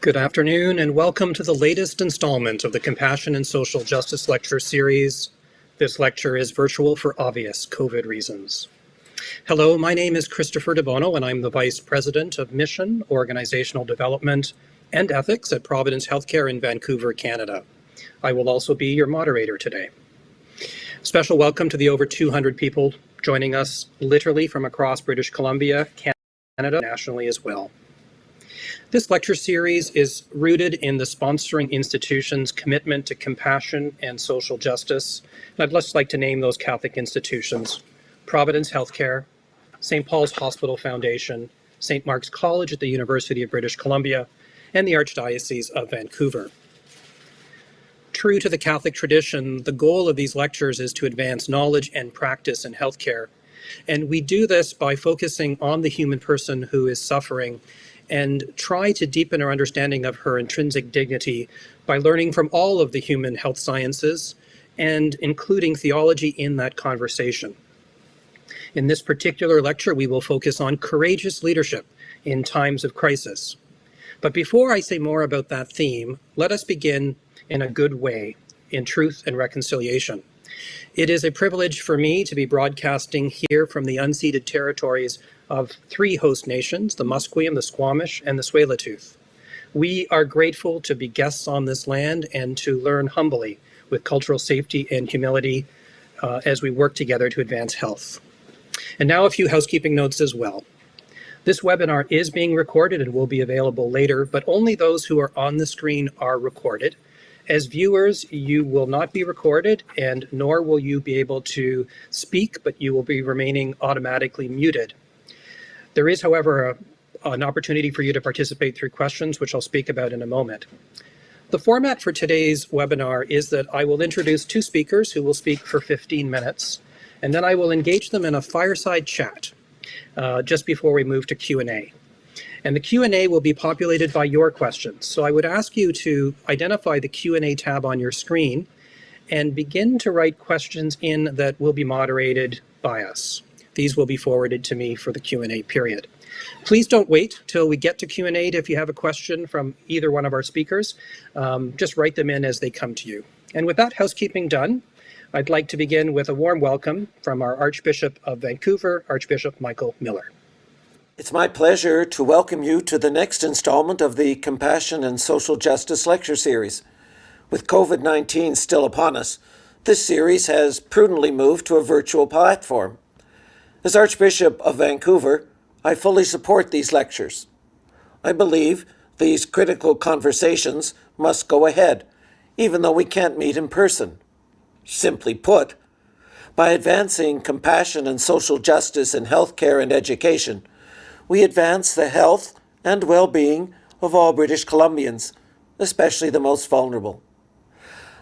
Good afternoon and welcome to the latest installment of the Compassion and Social Justice Lecture Series. This lecture is virtual for obvious COVID reasons. Hello, my name is Christopher DeBono and I'm the Vice President of Mission, Organizational Development and Ethics at Providence Healthcare in Vancouver, Canada. I will also be your moderator today. Special welcome to the over 200 people joining us literally from across British Columbia, Canada, nationally as well. This lecture series is rooted in the sponsoring institution's commitment to compassion and social justice. And I'd just like to name those Catholic institutions: Providence Healthcare, St. Paul's Hospital Foundation, St. Mark's College at the University of British Columbia, and the Archdiocese of Vancouver. True to the Catholic tradition, the goal of these lectures is to advance knowledge and practice in healthcare. And we do this by focusing on the human person who is suffering and try to deepen our understanding of her intrinsic dignity by learning from all of the human health sciences and including theology in that conversation. In this particular lecture, we will focus on courageous leadership in times of crisis. But before I say more about that theme, let us begin in a good way, in truth and reconciliation. It is a privilege for me to be broadcasting here from the unceded territories of three host nations, the Musqueam, the Squamish, and the Tsleil-Waututh. We are grateful to be guests on this land and to learn humbly with cultural safety and humility as we work together to advance health. And now a few housekeeping notes as well. This webinar is being recorded and will be available later, but only those who are on the screen are recorded. As viewers, you will not be recorded and nor will you be able to speak, but you will be remaining automatically muted. There is, however, an opportunity for you to participate through questions, which I'll speak about in a moment. The format for today's webinar is that I will introduce two speakers who will speak for 15 minutes, and then I will engage them in a fireside chat just before we move to Q&A. And the Q&A will be populated by your questions. So I would ask you to identify the Q&A tab on your screen and begin to write questions in that will be moderated by us. These will be forwarded to me for the Q&A period. Please don't wait till we get to Q&A if you have a question from either one of our speakers. Just write them in as they come to you. And with that housekeeping done, I'd like to begin with a warm welcome from our Archbishop of Vancouver, Archbishop Michael Miller. It's my pleasure to welcome you to the next installment of the Compassion and Social Justice Lecture Series. With COVID-19 still upon us, this series has prudently moved to a virtual platform. As Archbishop of Vancouver, I fully support these lectures. I believe these critical conversations must go ahead, even though we can't meet in person. Simply put, by advancing compassion and social justice in healthcare and education, we advance the health and well-being of all British Columbians, especially the most vulnerable.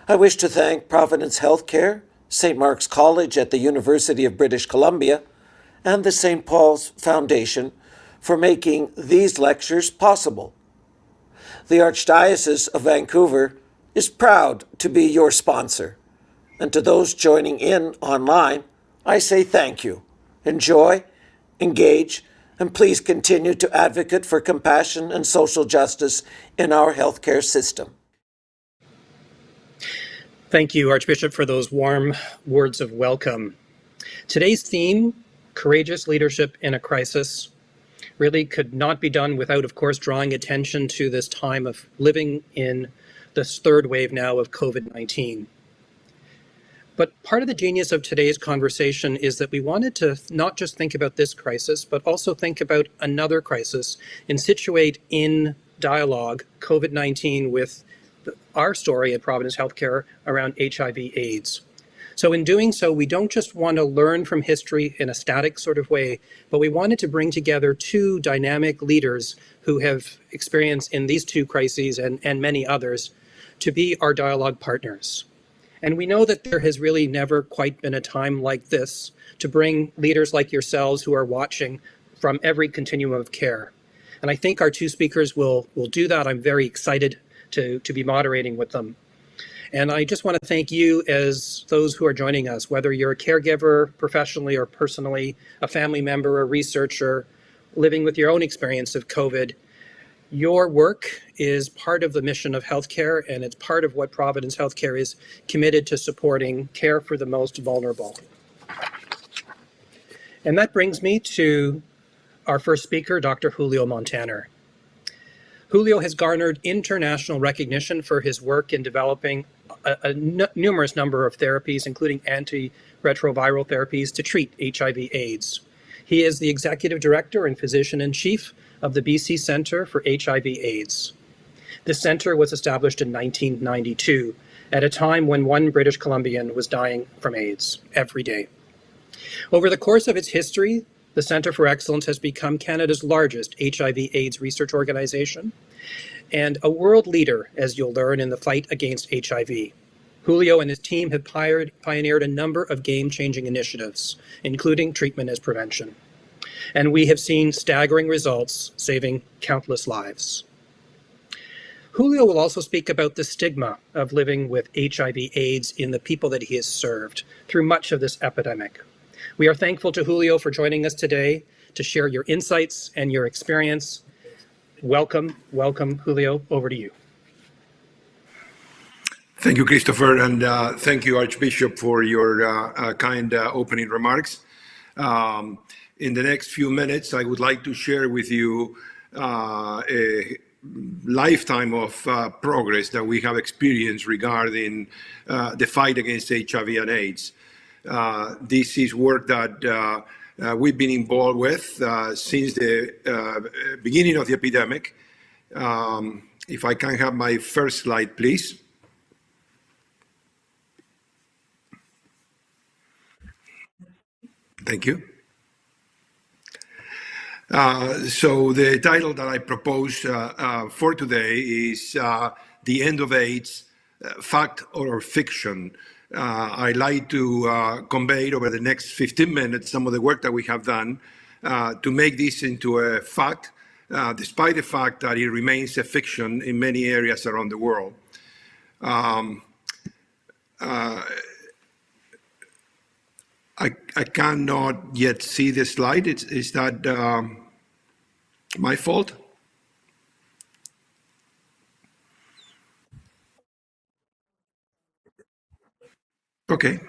I wish to thank Providence Healthcare, St. Mark's College at the University of British Columbia, and the St. Paul's Foundation for making these lectures possible. The Archdiocese of Vancouver is proud to be your sponsor. And to those joining in online, I say thank you. Enjoy, engage, and please continue to advocate for compassion and social justice in our healthcare system. Thank you, Archbishop, for those warm words of welcome. Today's theme, courageous leadership in a crisis, really could not be done without, of course, drawing attention to this time of living in this third wave now of COVID-19. But part of the genius of today's conversation is that we wanted to not just think about this crisis, but also think about another crisis and situate in dialogue COVID-19 with our story at Providence Healthcare around HIV/AIDS. So in doing so, we don't just want to learn from history in a static sort of way, but we wanted to bring together two dynamic leaders who have experience in these two crises and many others to be our dialogue partners. And we know that there has really never quite been a time like this to bring leaders like yourselves who are watching from every continuum of care. And I think our two speakers will do that. I'm very excited to be moderating with them. And I just want to thank you as those who are joining us, whether you're a caregiver professionally or personally, a family member, a researcher, living with your own experience of COVID. Your work is part of the mission of healthcare, and it's part of what Providence Healthcare is committed to supporting care for the most vulnerable. And that brings me to our first speaker, Dr. Julio Montaner. Julio has garnered international recognition for his work in developing numerous number of therapies, including antiretroviral therapies to treat HIV/AIDS. He is the executive director and physician-in-chief of the BC Centre for HIV/AIDS. This center was established in 1992 at a time when one British Columbian was dying from AIDS every day. Over the course of its history, the Centre for Excellence has become Canada's largest HIV/AIDS research organization and a world leader, as you'll learn, in the fight against HIV. Julio and his team have pioneered a number of game-changing initiatives, including treatment as prevention. And we have seen staggering results, saving countless lives. Julio will also speak about the stigma of living with HIV/AIDS in the people that he has served through much of this epidemic. We are thankful to Julio for joining us today to share your insights and your experience. Welcome, Julio, over to you. Thank you, Christopher, and thank you, Archbishop, for your kind opening remarks. In the next few minutes, I would like to share with you a lifetime of progress that we have experienced regarding the fight against HIV and AIDS. This is work that we've been involved with since the beginning of the epidemic. If I can have my first slide, please. Thank you. So the title that I propose for today is The End of AIDS, Fact or Fiction. I'd like to convey over the next 15 minutes some of the work that we have done to make this into a fact, despite the fact that it remains a fiction in many areas around the world. I cannot yet see the slide. Is that my fault? Okay.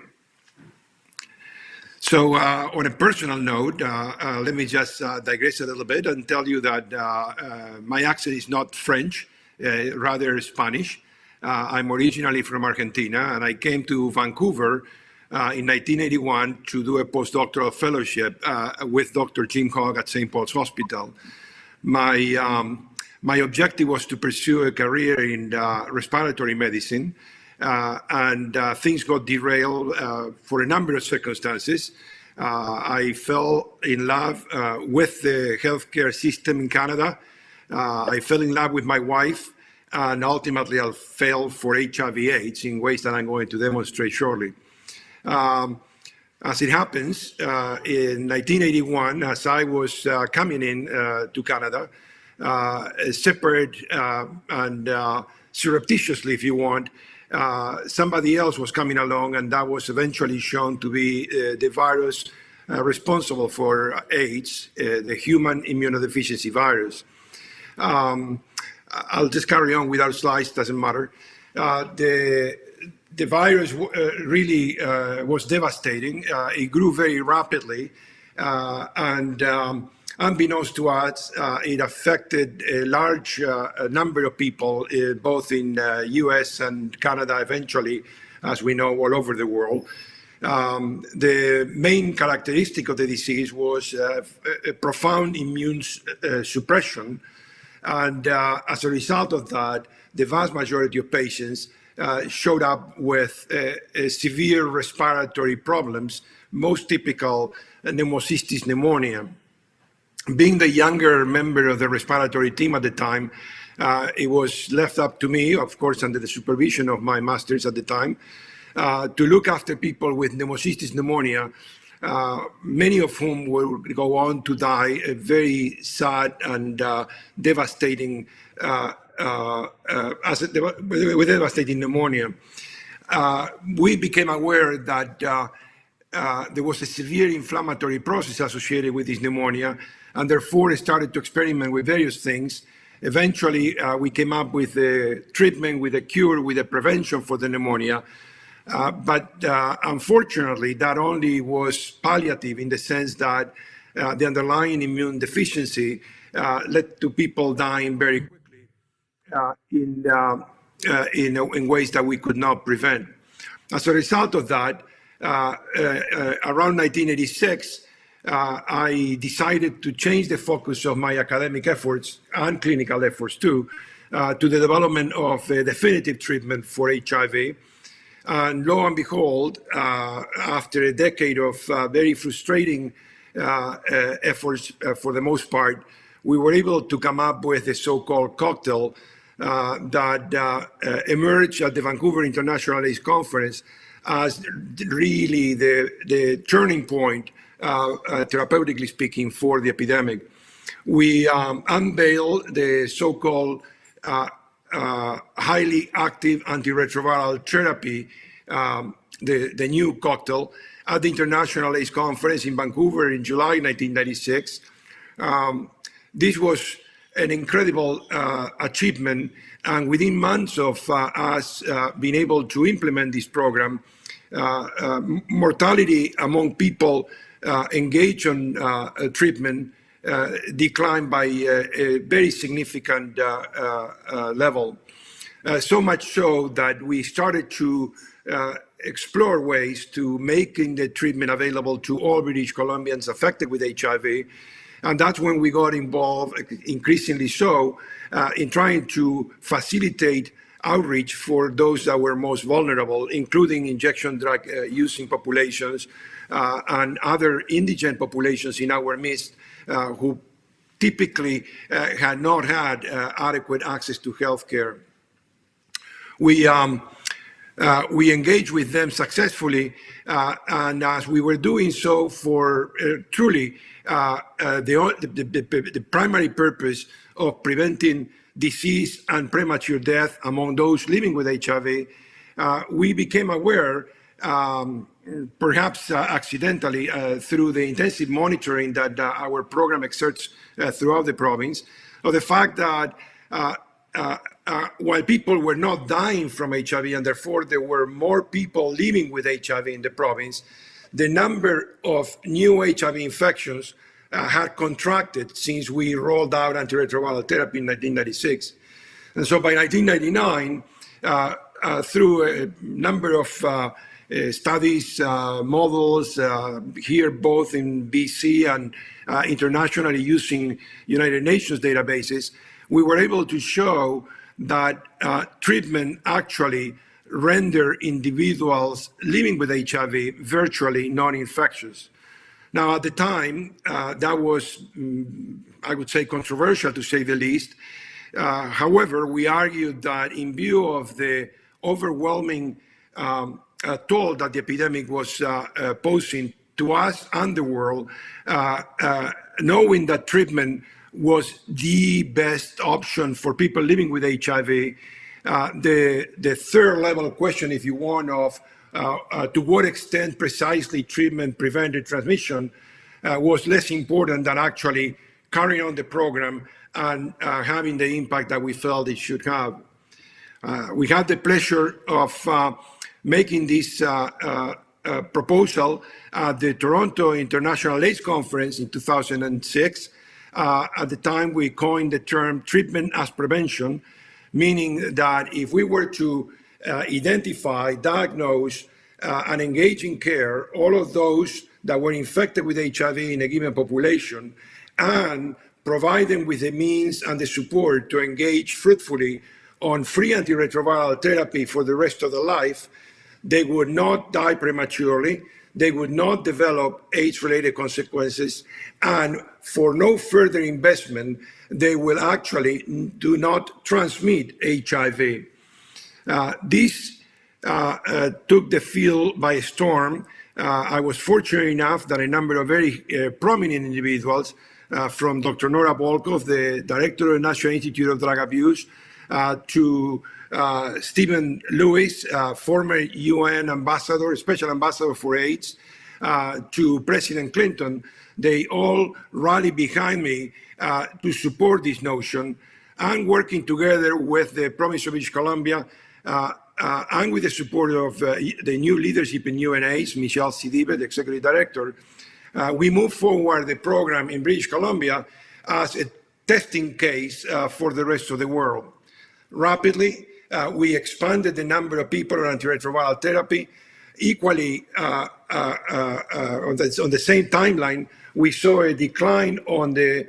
So on a personal note, let me just digress a little bit and tell you that my accent is not French, rather Spanish. I'm originally from Argentina, and I came to Vancouver in 1981 to do a postdoctoral fellowship with Dr. Jim Hogg at St. Paul's Hospital. My objective was to pursue a career in respiratory medicine, and things got derailed for a number of circumstances. I fell in love with the healthcare system in Canada. I fell in love with my wife, and ultimately I fell for HIV/AIDS in ways that I'm going to demonstrate shortly. As it happens, in 1981, as I was coming in to Canada, separate and surreptitiously, if you want, somebody else was coming along, and that was eventually shown to be the virus responsible for AIDS, the human immunodeficiency virus. I'll just carry on without slides, doesn't matter. The virus really was devastating. It grew very rapidly, and unbeknownst to us, it affected a large number of people, both in US and Canada eventually, as we know, all over the world. The main characteristic of the disease was a profound immune suppression. And as a result of that, the vast majority of patients showed up with severe respiratory problems, most typical pneumocystis pneumonia. Being the younger member of the respiratory team at the time, it was left up to me, of course, under the supervision of my masters at the time, to look after people with pneumocystis pneumonia, many of whom will go on to die a very sad and devastating, with devastating pneumonia. We became aware that there was a severe inflammatory process associated with this pneumonia, and therefore started to experiment with various things, Eventually, we came up with a treatment, with a cure, with a prevention for the pneumonia. But unfortunately, that only was palliative in the sense that the underlying immune deficiency led to people dying very quickly in ways that we could not prevent. As a result of that, around 1986, I decided to change the focus of my academic efforts and clinical efforts too, to the development of a definitive treatment for HIV. And lo and behold, after a decade of very frustrating efforts for the most part, we were able to come up with a so-called cocktail that emerged at the Vancouver International AIDS Conference as really the turning point, therapeutically speaking, for the epidemic. We unveiled the so-called highly active antiretroviral therapy, the new cocktail, at the International AIDS Conference in Vancouver in July 1996. This was an incredible achievement, and within months of us being able to implement this program, mortality among people engaged on treatment declined by a very significant level. So much so that we started to explore ways to making the treatment available to all British Columbians affected with HIV. And that's when we got involved, increasingly so, in trying to facilitate outreach for those that were most vulnerable, including injection drug using populations and other indigent populations in our midst who typically had not had adequate access to health care. We engaged with them successfully, and as we were doing so for truly the primary purpose of preventing disease and premature death among those living with HIV, we became aware, perhaps accidentally, through the intensive monitoring that our program exerts throughout the province, of the fact that while people were not dying from HIV, and therefore there were more people living with HIV in the province, the number of new HIV infections had contracted since we rolled out antiretroviral therapy in 1996. And so by 1999, through a number of studies, models, here both in BC and internationally using United Nations databases, we were able to show that treatment actually render individuals living with HIV virtually non-infectious. Now, at the time, that was, I would say, controversial to say the least. However, we argued that in view of the overwhelming toll that the epidemic was posing to us and the world, knowing that treatment was the best option for people living with HIV, the third level question, if you want, of to what extent precisely treatment prevented transmission was less important than actually carrying on the program and having the impact that we felt it should have. We had the pleasure of making this proposal at the Toronto International AIDS Conference in 2006. At the time, we coined the term treatment as prevention, meaning that if we were to identify, diagnose, and engage in care all of those that were infected with HIV in a given population, and provide them with the means and the support to engage fruitfully on free antiretroviral therapy for the rest of their life, they would not die prematurely, they would not develop AIDS-related consequences, and for no further investment, they will actually do not transmit HIV. This took the field by storm. I was fortunate enough that a number of very prominent individuals, from Dr. Nora Volkov, the director of the National Institute of Drug Abuse, to Stephen Lewis, former UN ambassador, special ambassador for AIDS, to President Clinton, they all rallied behind me to support this notion. and working together with the province of British Columbia and with the support of the new leadership in UNAIDS, Michelle Sidibe, the executive director, we moved forward the program in British Columbia as a testing case for the rest of the world. Rapidly, we expanded the number of people on antiretroviral therapy. Equally, on the same timeline, we saw a decline on the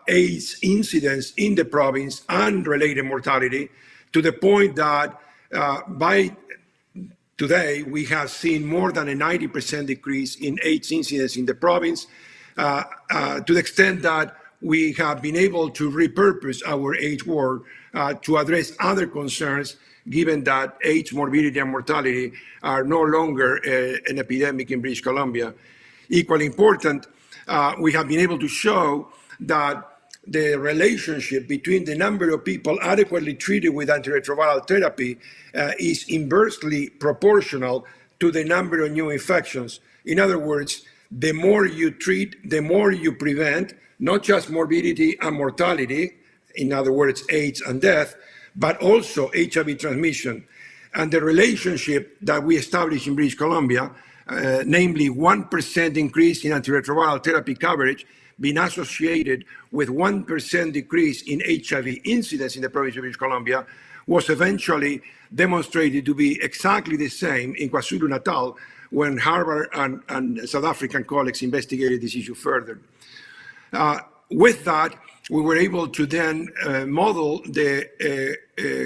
AIDS incidence in the province and related mortality, to the point that by today we have seen more than a 90% decrease in AIDS incidence in the province, to the extent that we have been able to repurpose our AIDS ward to address other concerns, given that AIDS morbidity and mortality are no longer an epidemic in British Columbia. Equally important, we have been able to show that the relationship between the number of people adequately treated with antiretroviral therapy is inversely proportional to the number of new infections. In other words, the more you treat, the more you prevent, not just morbidity and mortality, in other words, AIDS and death, but also HIV transmission. And the relationship that we established in British Columbia, namely 1% increase in antiretroviral therapy coverage, being associated with 1% decrease in HIV incidence in the province of British Columbia, was eventually demonstrated to be exactly the same in KwaZulu-Natal when Harvard and South African colleagues investigated this issue further. With that, we were able to then model the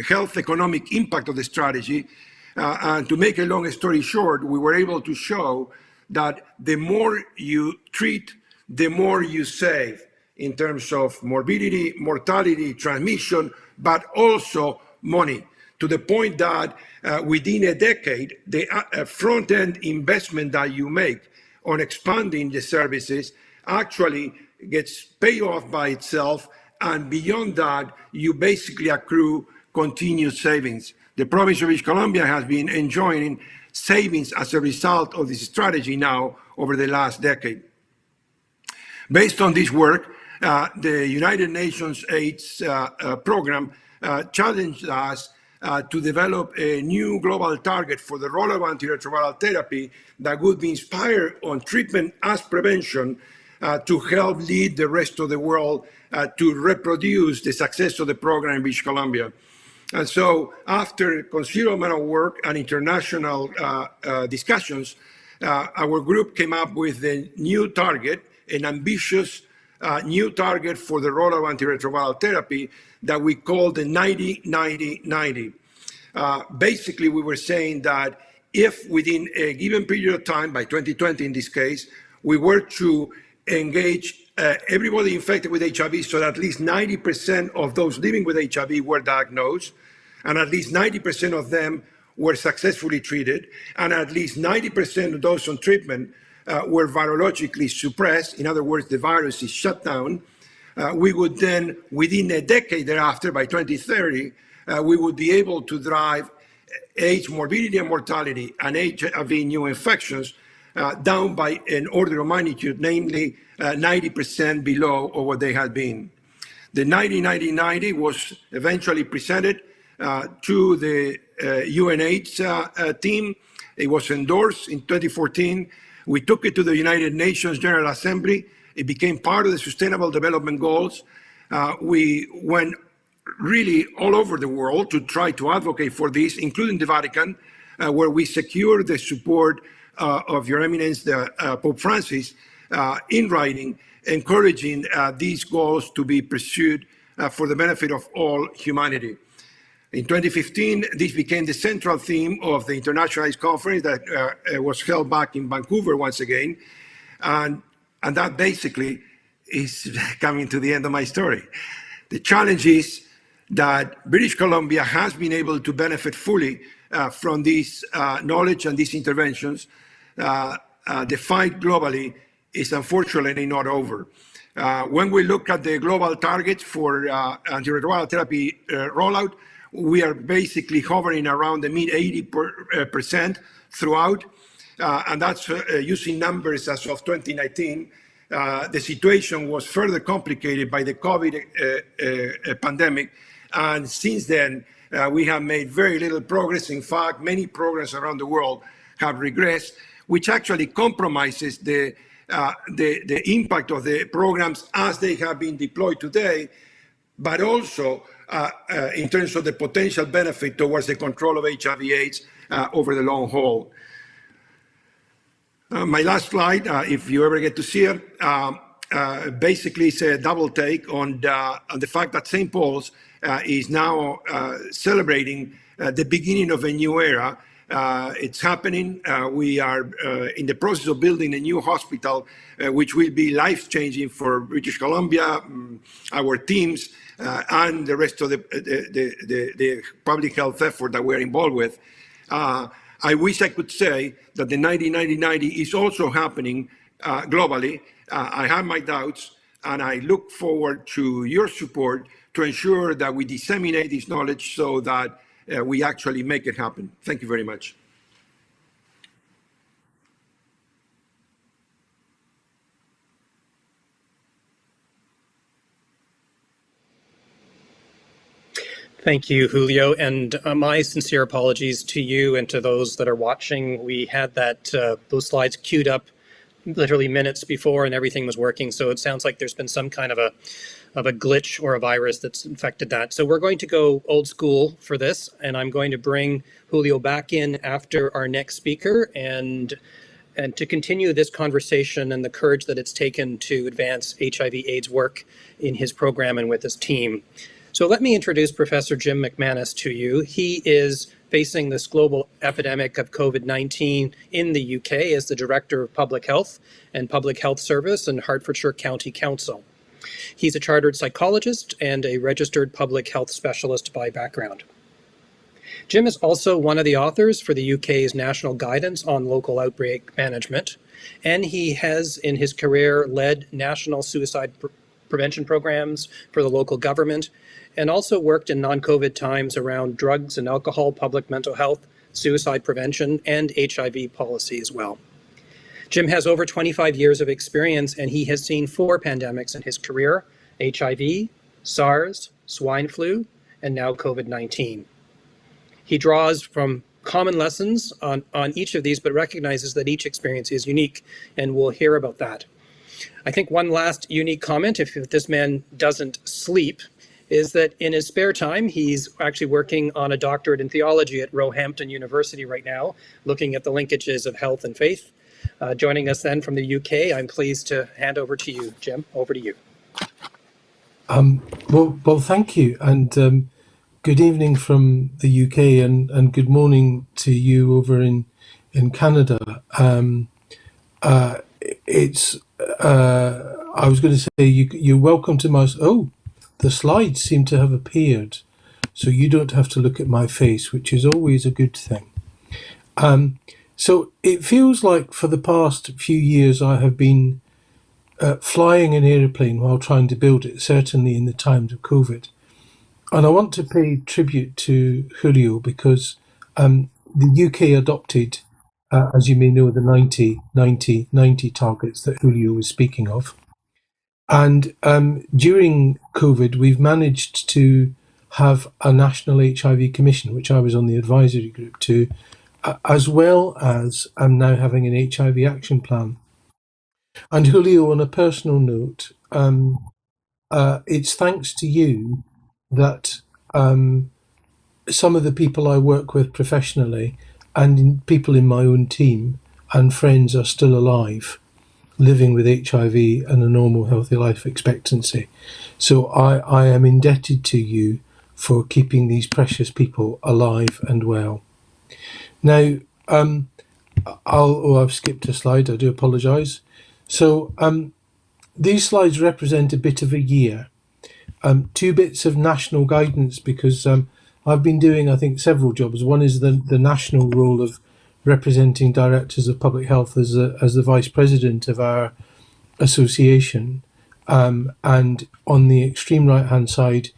health economic impact of the strategy. And to make a long story short, we were able to show that the more you treat, the more you save in terms of morbidity, mortality, transmission, but also money, to the point that within a decade, the front-end investment that you make on expanding the services actually gets paid off by itself, and beyond that, you basically accrue continued savings. The province of British Columbia has been enjoying savings as a result of this strategy now over the last decade. Based on this work, the United Nations AIDS program challenged us to develop a new global target for the role of antiretroviral therapy that would be inspired on treatment as prevention to help lead the rest of the world to reproduce the success of the program in British Columbia. And so after considerable amount of work and international discussions, our group came up with a new target, an ambitious new target for the role of antiretroviral therapy that we call the 90-90-90. Basically, we were saying that if within a given period of time, by 2020 in this case, we were to engage everybody infected with HIV, so that at least 90% of those living with HIV were diagnosed, and at least 90% of them were successfully treated, and at least 90% of those on treatment were virologically suppressed. In other words, the virus is shut down. We would then, within a decade thereafter, by 2030, we would be able to drive AIDS morbidity and mortality and HIV new infections down by an order of magnitude, namely 90% below of what they had been. The 90-90-90 was eventually presented to the UNAIDS team. It was endorsed in 2014. We took it to the United Nations General Assembly. It became part of the Sustainable Development Goals. We went really all over the world to try to advocate for this, including the Vatican, where we secured the support of Your Eminence, Pope Francis, in writing, encouraging these goals to be pursued for the benefit of all humanity. In 2015, this became the central theme of the International AIDS Conference that was held back in Vancouver once again. And that basically is coming to the end of my story. The challenge is that British Columbia has been able to benefit fully from this knowledge and these interventions. The fight globally is unfortunately not over. When we look at the global targets for antiretroviral therapy rollout, we are basically hovering around the mid 80% throughout, and that's using numbers as of 2019. the situation was further complicated by the COVID pandemic. And since then, we have made very little progress. In fact, many programs around the world have regressed, which actually compromises the impact of the programs as they have been deployed today, but also in terms of the potential benefit towards the control of HIV/AIDS over the long haul. My last slide, if you ever get to see it, basically is a double take on the fact that St. Paul's is now celebrating the beginning of a new era. It's happening. We are in the process of building a new hospital, which will be life-changing for British Columbia, our teams, and the rest of the public health effort that we're involved with. I wish I could say that the 90-90-90 is also happening globally. I have my doubts, and I look forward to your support to ensure that we disseminate this knowledge so that we actually make it happen. Thank you very much. Thank you, Julio, and my sincere apologies to you and to those that are watching. We had those slides queued up literally minutes before and everything was working, so it sounds like there's been some kind of a glitch or a virus that's infected that. So we're going to go old school for this, and I'm going to bring Julio back in after our next speaker and to continue this conversation and the courage that it's taken to advance HIV/AIDS work in his program and with his team. So let me introduce Professor Jim Mcmanus to you. He is facing this global epidemic of COVID-19 in the UK as the Director of Public Health and Public Health Service in Hertfordshire County Council. He's a chartered psychologist and a registered public health specialist by background. Jim is also one of the authors for the UK's National Guidance on Local Outbreak Management, and he has in his career led national suicide prevention programs for the local government, and also worked in non-COVID times around drugs and alcohol, public mental health, suicide prevention, and HIV policy as well. Jim has over 25 years of experience, and he has seen 4 pandemics in his career: HIV, SARS, swine flu, and now COVID-19. He draws from common lessons on each of these, but recognizes that each experience is unique, and we'll hear about that. I think one last unique comment, if this man doesn't sleep, is that in his spare time, he's actually working on a doctorate in theology at Roehampton University right now, looking at the linkages of health and faith. Joining us then from the UK, I'm pleased to hand over to you, Jim. Over to you. Well, thank you, and good evening from the UK, and good morning to you over in Canada. I was going to say you're welcome to my. Oh, the slides seem to have appeared, so you don't have to look at my face, which is always a good thing. So it feels like for the past few years I have been flying an aeroplane while trying to build it, certainly in the times of COVID. And I want to pay tribute to Julio because the UK adopted, as you may know, the 90-90-90 targets that Julio was speaking of. And during COVID, we've managed to have a national HIV commission, which I was on the advisory group to, as well as I'm now having an HIV action plan. And Julio, on a personal note, it's thanks to you that some of the people I work with professionally and people in my own team and friends are still alive, living with HIV and a normal healthy life expectancy. So I am indebted to you for keeping these precious people alive and well. Now, I've skipped a slide, I do apologise. So these slides represent a bit of a year. 2 bits of national guidance, because I've been doing, I think, several jobs. One is the national role of representing directors of public health as the vice president of our association. And on the extreme right-hand side,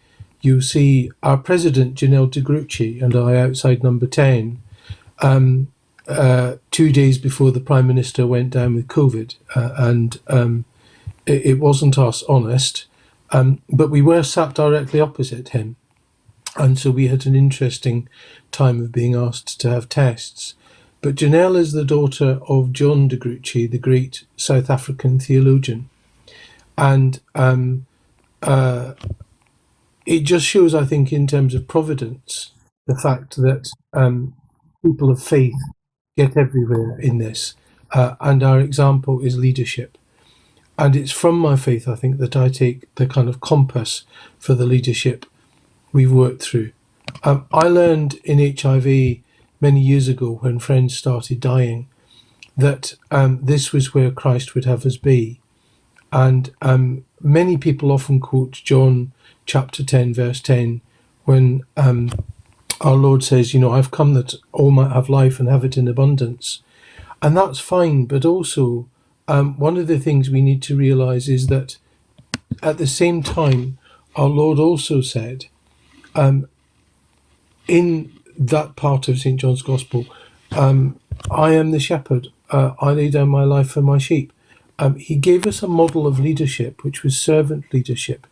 you'll see our president, Janelle de Grucci, and I outside number 10, 2 days before the Prime Minister went down with COVID. it wasn't us, honest, but we were sat directly opposite him. And so we had an interesting time of being asked to have tests. But Janelle is the daughter of John de Gruchy, the great South African theologian. And it just shows, I think, in terms of providence, the fact that people of faith get everywhere in this. And our example is leadership. And it's from my faith, I think, that I take the kind of compass for the leadership we've worked through. I learned in HIV many years ago when friends started dying that this was where Christ would have us be. And many people often quote John chapter 10, verse 10, when our Lord says, I've come that all might have life and have it in abundance. And that's fine, but also one of the things we need to realize is that at the same time, our Lord also said, in that part of St. John's Gospel, I am the shepherd, I lay down my life for my sheep. He gave us a model of leadership, which was servant leadership.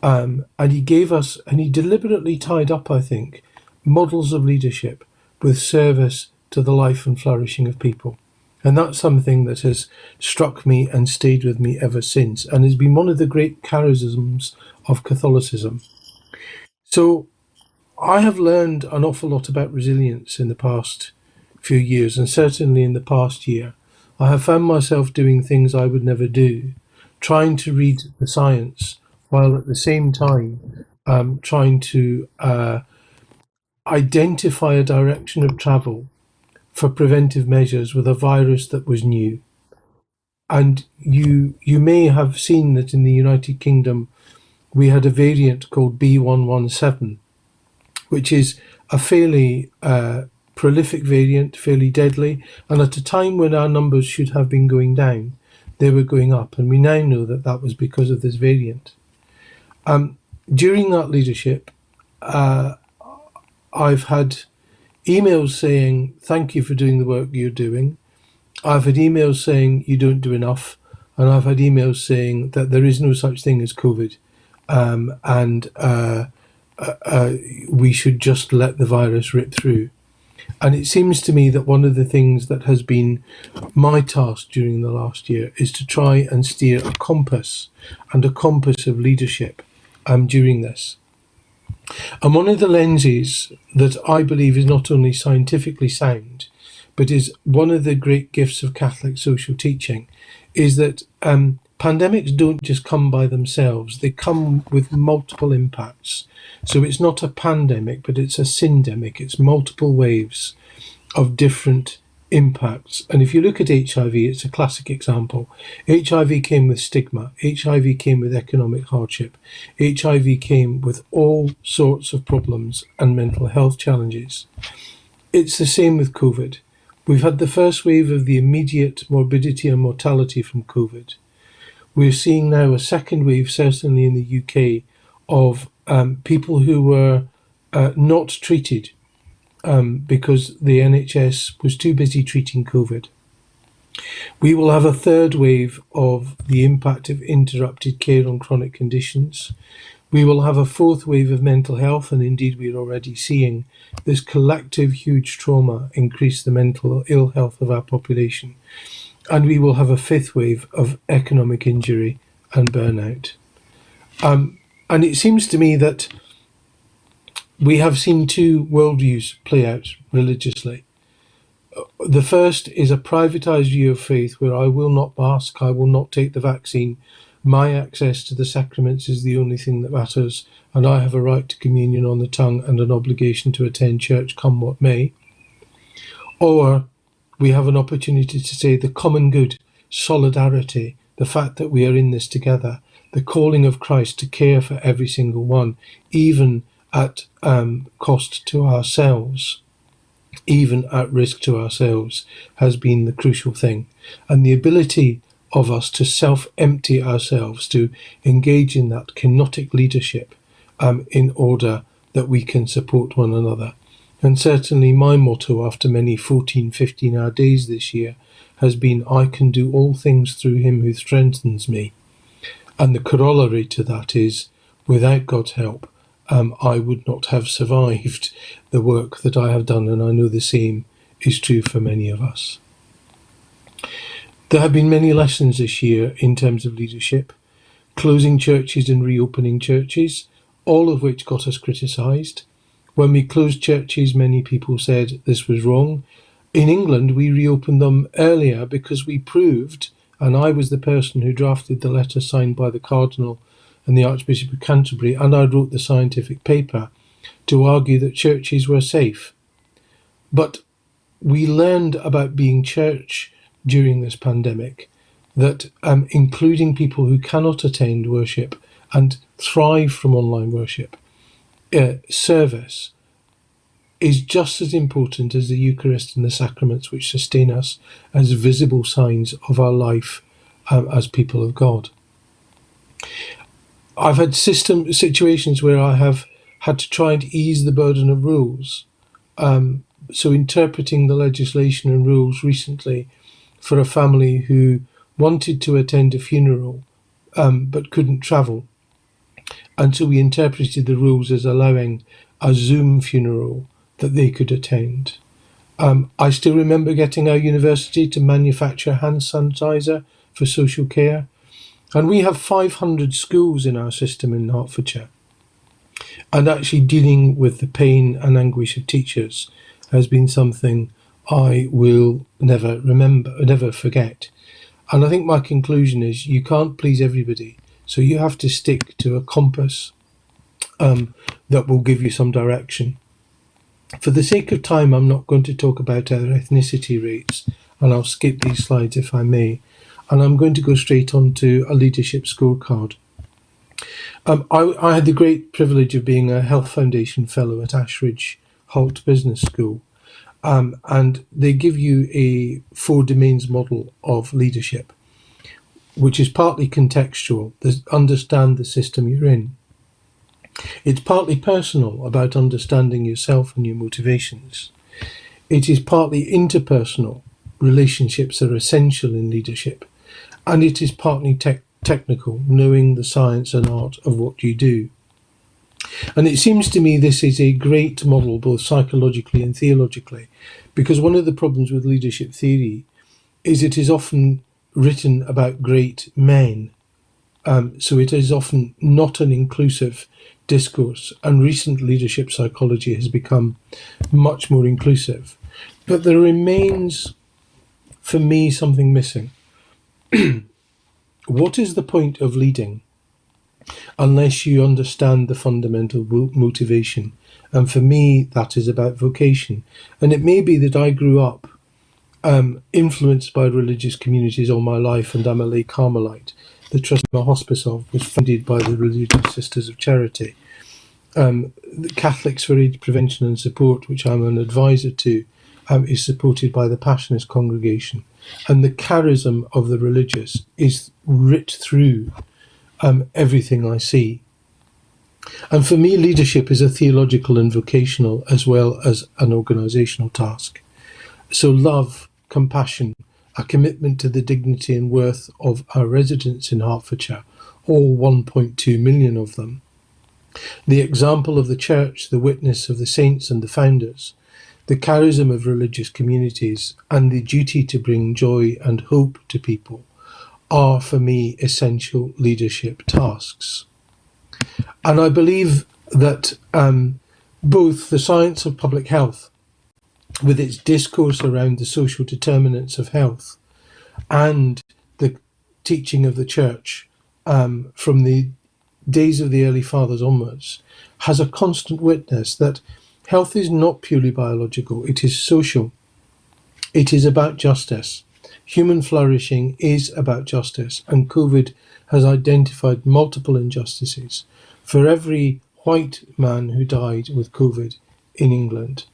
And he gave us, and he deliberately tied up, I think, models of leadership with service to the life and flourishing of people. And that's something that has struck me and stayed with me ever since, and has been one of the great charisms of Catholicism. So I have learned an awful lot about resilience in the past few years, and certainly in the past year. I have found myself doing things I would never do, trying to read the science, while at the same time trying to identify a direction of travel for preventive measures with a virus that was new. And you may have seen that in the United Kingdom, we had a variant called B117, which is a fairly prolific variant, fairly deadly, and at a time when our numbers should have been going down, they were going up, and we now know that that was because of this variant. During that leadership, I've had emails saying, thank you for doing the work you're doing. I've had emails saying you don't do enough, and I've had emails saying that there is no such thing as COVID, and we should just let the virus rip through. And it seems to me that one of the things that has been my task during the last year is to try and steer a compass of leadership during this. And one of the lenses that I believe is not only scientifically sound, but is one of the great gifts of Catholic social teaching, is that pandemics don't just come by themselves, they come with multiple impacts. So it's not a pandemic, but it's a syndemic. It's multiple waves of different impacts. And if you look at HIV, it's a classic example. HIV came with stigma. HIV came with economic hardship. HIV came with all sorts of problems and mental health challenges. It's the same with COVID. We've had the first wave of the immediate morbidity and mortality from COVID. We're seeing now a second wave, certainly in the UK, of people who were not treated because the NHS was too busy treating COVID. We will have a third wave of the impact of interrupted care on chronic conditions. We will have a fourth wave of mental health, and indeed we're already seeing this collective huge trauma increase the mental ill health of our population. And we will have a fifth wave of economic injury and burnout. And it seems to me that we have seen two worldviews play out religiously. The first is a privatized view of faith where I will not mask, I will not take the vaccine, my access to the sacraments is the only thing that matters, and I have a right to communion on the tongue and an obligation to attend church come what may. Or we have an opportunity to say the common good, solidarity, the fact that we are in this together, the calling of Christ to care for every single one, even at cost to ourselves, even at risk to ourselves, has been the crucial thing. And the ability of us to self-empty ourselves, to engage in that kenotic leadership in order that we can support one another. And certainly my motto after many 14, 15-hour days this year has been, I can do all things through him who strengthens me. And the corollary to that is, without God's help, I would not have survived the work that I have done, and I know the same is true for many of us. There have been many lessons this year in terms of leadership, closing churches and reopening churches, all of which got us criticised. When we closed churches, many people said this was wrong. In England, we reopened them earlier because we proved, and I was the person who drafted the letter signed by the Cardinal and the Archbishop of Canterbury, and I wrote the scientific paper to argue that churches were safe. But we learned about being church during this pandemic, that including people who cannot attend worship and thrive from online worship, service is just as important as the Eucharist and the sacraments which sustain us as visible signs of our life as people of God. I've had situations where I have had to try and ease the burden of rules. So interpreting the legislation and rules recently for a family who wanted to attend a funeral but couldn't travel. And so we interpreted the rules as allowing a Zoom funeral that they could attend. I still remember getting our university to manufacture hand sanitizer for social care. And we have 500 schools in our system in Hertfordshire. And actually dealing with the pain and anguish of teachers has been something I will never forget. And I think my conclusion is you can't please everybody. So you have to stick to a compass that will give you some direction. For the sake of time, I'm not going to talk about our ethnicity rates, and I'll skip these slides if I may. And I'm going to go straight on to a leadership scorecard. I had the great privilege of being a Health Foundation Fellow at Ashridge Holt Business School. And they give you a 4 domains model of leadership, which is partly contextual, understand the system you're in. It's partly personal, about understanding yourself and your motivations. It is partly interpersonal, relationships are essential in leadership. And it is partly technical, knowing the science and art of what you do. And it seems to me this is a great model, both psychologically and theologically, because one of the problems with leadership theory is it is often written about great men. So it is often not an inclusive discourse, and recent leadership psychology has become much more inclusive. But there remains, for me, something missing. What is the point of leading unless you understand the fundamental motivation? And for me, that is about vocation. And it may be that I grew up influenced by religious communities all my life, and I'm a lay Carmelite. The trust I'm a hospice of was funded by the Religious Sisters of Charity. The Catholics for AIDS Prevention and Support, which I'm an advisor to, is supported by the Passionist congregation. And the charism of the religious is writ through everything I see. And for me, leadership is a theological and vocational as well as an organisational task. So love, compassion, a commitment to the dignity and worth of our residents in Hertfordshire, all 1.2 million of them. The example of the church, the witness of the saints and the founders, the charism of religious communities, and the duty to bring joy and hope to people are, for me, essential leadership tasks. And I believe that both the science of public health, with its discourse around the social determinants of health, and the teaching of the church from the days of the early fathers onwards, has a constant witness that health is not purely biological, it is social. It is about justice. Human flourishing is about justice, and COVID has identified multiple injustices. For every white man who died with COVID in England,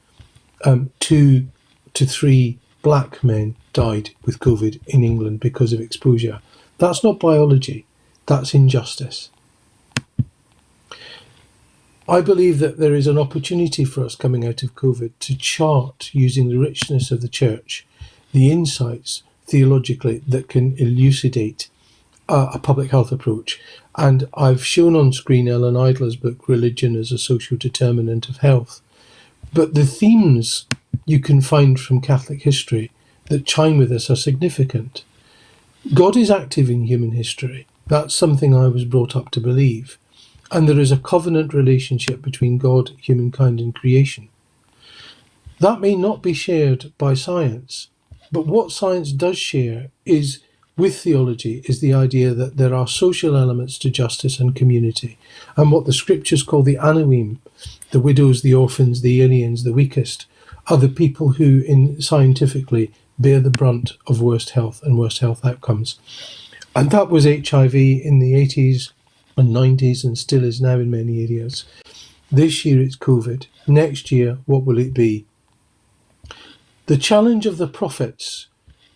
2 to 3 black men died with COVID in England because of exposure. That's not biology, that's injustice. I believe that there is an opportunity for us coming out of COVID to chart, using the richness of the church, the insights theologically that can elucidate a public health approach. And I've shown on screen Ellen Idler's book, Religion as a Social Determinant of Health. But the themes you can find from Catholic history that chime with us are significant. God is active in human history. That's something I was brought up to believe. And there is a covenant relationship between God, humankind, and creation. That may not be shared by science, but what science does share is, with theology, is the idea that there are social elements to justice and community, and what the scriptures call the Anoim, the widows, the orphans, the aliens, the weakest, are the people who, scientifically, bear the brunt of worst health and worst health outcomes. And that was HIV in the 80s and 90s and still is now in many areas. This year it's COVID. Next year, what will it be? The challenge of the prophets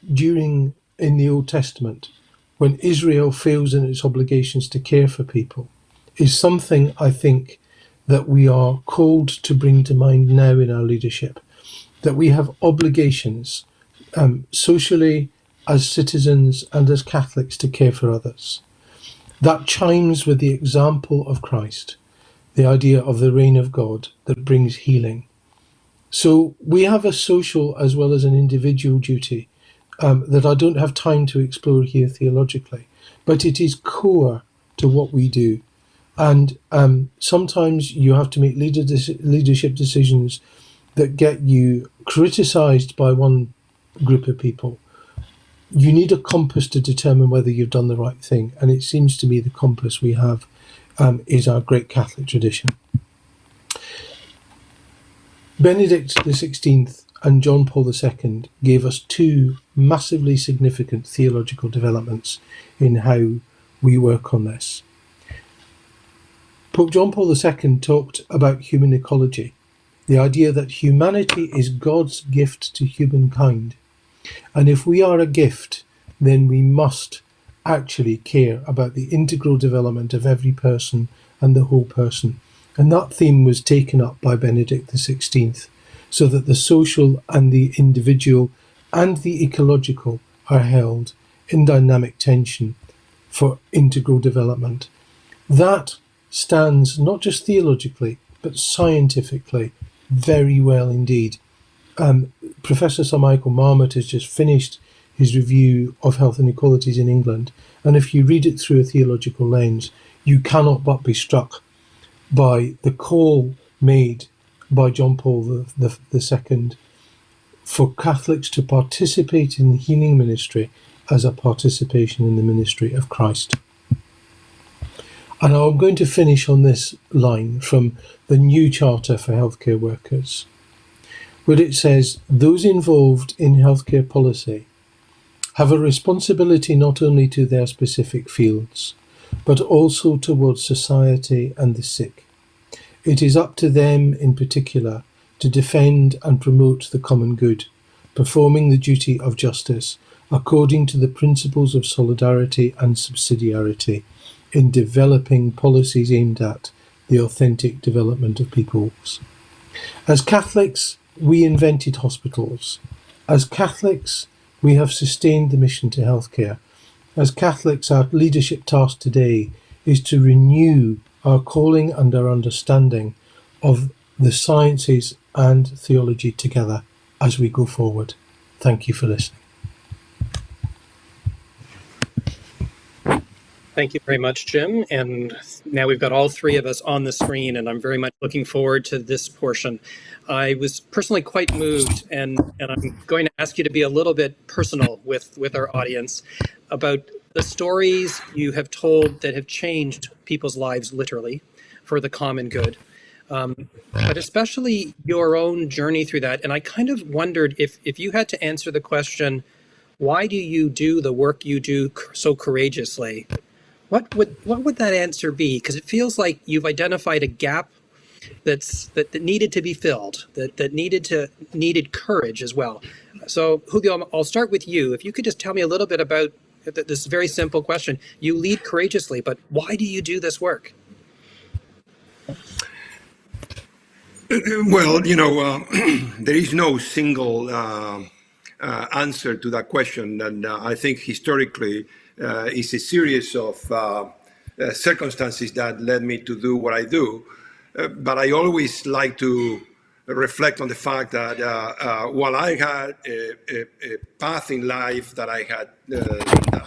in the Old Testament, when Israel fails in its obligations to care for people, is something I think that we are called to bring to mind now in our leadership, that we have obligations socially, as citizens and as Catholics, to care for others. That chimes with the example of Christ, the idea of the reign of God that brings healing. So we have a social as well as an individual duty that I don't have time to explore here theologically, but it is core to what we do. And sometimes you have to make leadership decisions that get you criticised by one group of people. You need a compass to determine whether you've done the right thing. And it seems to me the compass we have is our great Catholic tradition. Benedict XVI and John Paul II gave us two massively significant theological developments in how we work on this. Pope John Paul II talked about human ecology, the idea that humanity is God's gift to humankind. And if we are a gift, then we must actually care about the integral development of every person and the whole person. And that theme was taken up by Benedict XVI, so that the social and the individual and the ecological are held in dynamic tension for integral development. That stands not just theologically, but scientifically very well indeed. Professor Sir Michael Marmot has just finished his review of health inequalities in England, and if you read it through a theological lens, you cannot but be struck by the call made by John Paul II for Catholics to participate in the healing ministry as a participation in the ministry of Christ. And I'm going to finish on this line from the new Charter for Healthcare Workers, where it says, those involved in healthcare policy have a responsibility not only to their specific fields, but also towards society and the sick. It is up to them in particular to defend and promote the common good, performing the duty of justice according to the principles of solidarity and subsidiarity in developing policies aimed at the authentic development of peoples. As Catholics, we invented hospitals. As Catholics, we have sustained the mission to healthcare. As Catholics, our leadership task today is to renew our calling and our understanding of the sciences and theology together as we go forward. Thank you for listening. Thank you very much, Jim. And now we've got all three of us on the screen, and I'm very much looking forward to this portion. I was personally quite moved, and I'm going to ask you to be a little bit personal with our audience about the stories you have told that have changed people's lives literally for the common good, but especially your own journey through that. And I kind of wondered if you had to answer the question, why do you do the work you do so courageously? What would that answer be? Because it feels like you've identified a gap that needed to be filled, that needed courage as well. So Julio, I'll start with you. If you could just tell me a little bit about this very simple question. You lead courageously, but why do you do this work? Well, there is no single answer to that question, and I think historically it's a series of circumstances that led me to do what I do. But I always like to reflect on the fact that while I had a path in life that I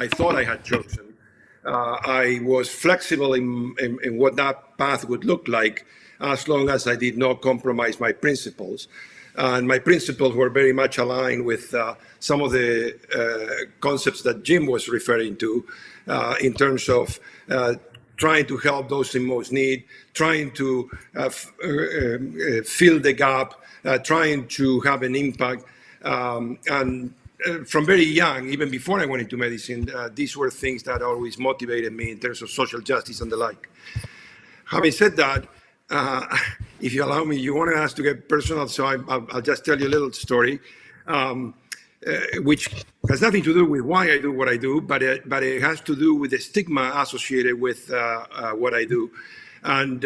thought I had chosen, I was flexible in what that path would look like, as long as I did not compromise my principles. And my principles were very much aligned with some of the concepts that Jim was referring to in terms of trying to help those in most need, trying to fill the gap, trying to have an impact. And from very young, even before I went into medicine, these were things that always motivated me in terms of social justice and the like. Having said that, if you allow me, you wanted us to get personal, so I'll just tell you a little story, which has nothing to do with why I do what I do, but it has to do with the stigma associated with what I do. And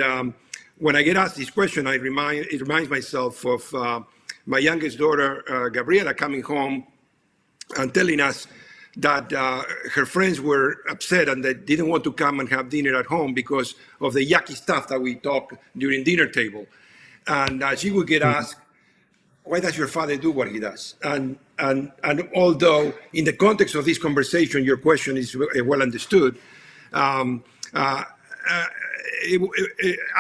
when I get asked this question, it reminds myself of my youngest daughter, Gabriela, coming home and telling us that her friends were upset and they didn't want to come and have dinner at home because of the yucky stuff that we talk during dinner table. And she would get asked, why does your father do what he does? And although in the context of this conversation, your question is well understood, at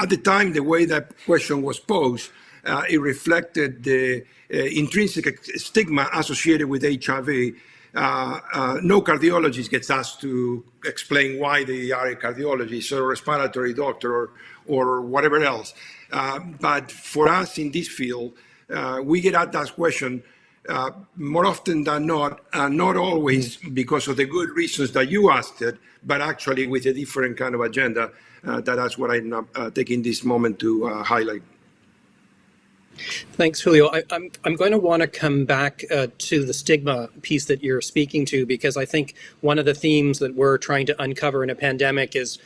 the time, the way that question was posed, it reflected the intrinsic stigma associated with HIV. No cardiologist gets asked to explain why they are a cardiologist or a respiratory doctor or whatever else. But for us in this field, we get asked that question more often than not, and not always because of the good reasons that you asked it, but actually with a different kind of agenda. That's what I'm taking this moment to highlight. Thanks, Julio. I'm going to want to come back to the stigma piece that you're speaking to, because I think one of the themes that we're trying to uncover in a pandemic is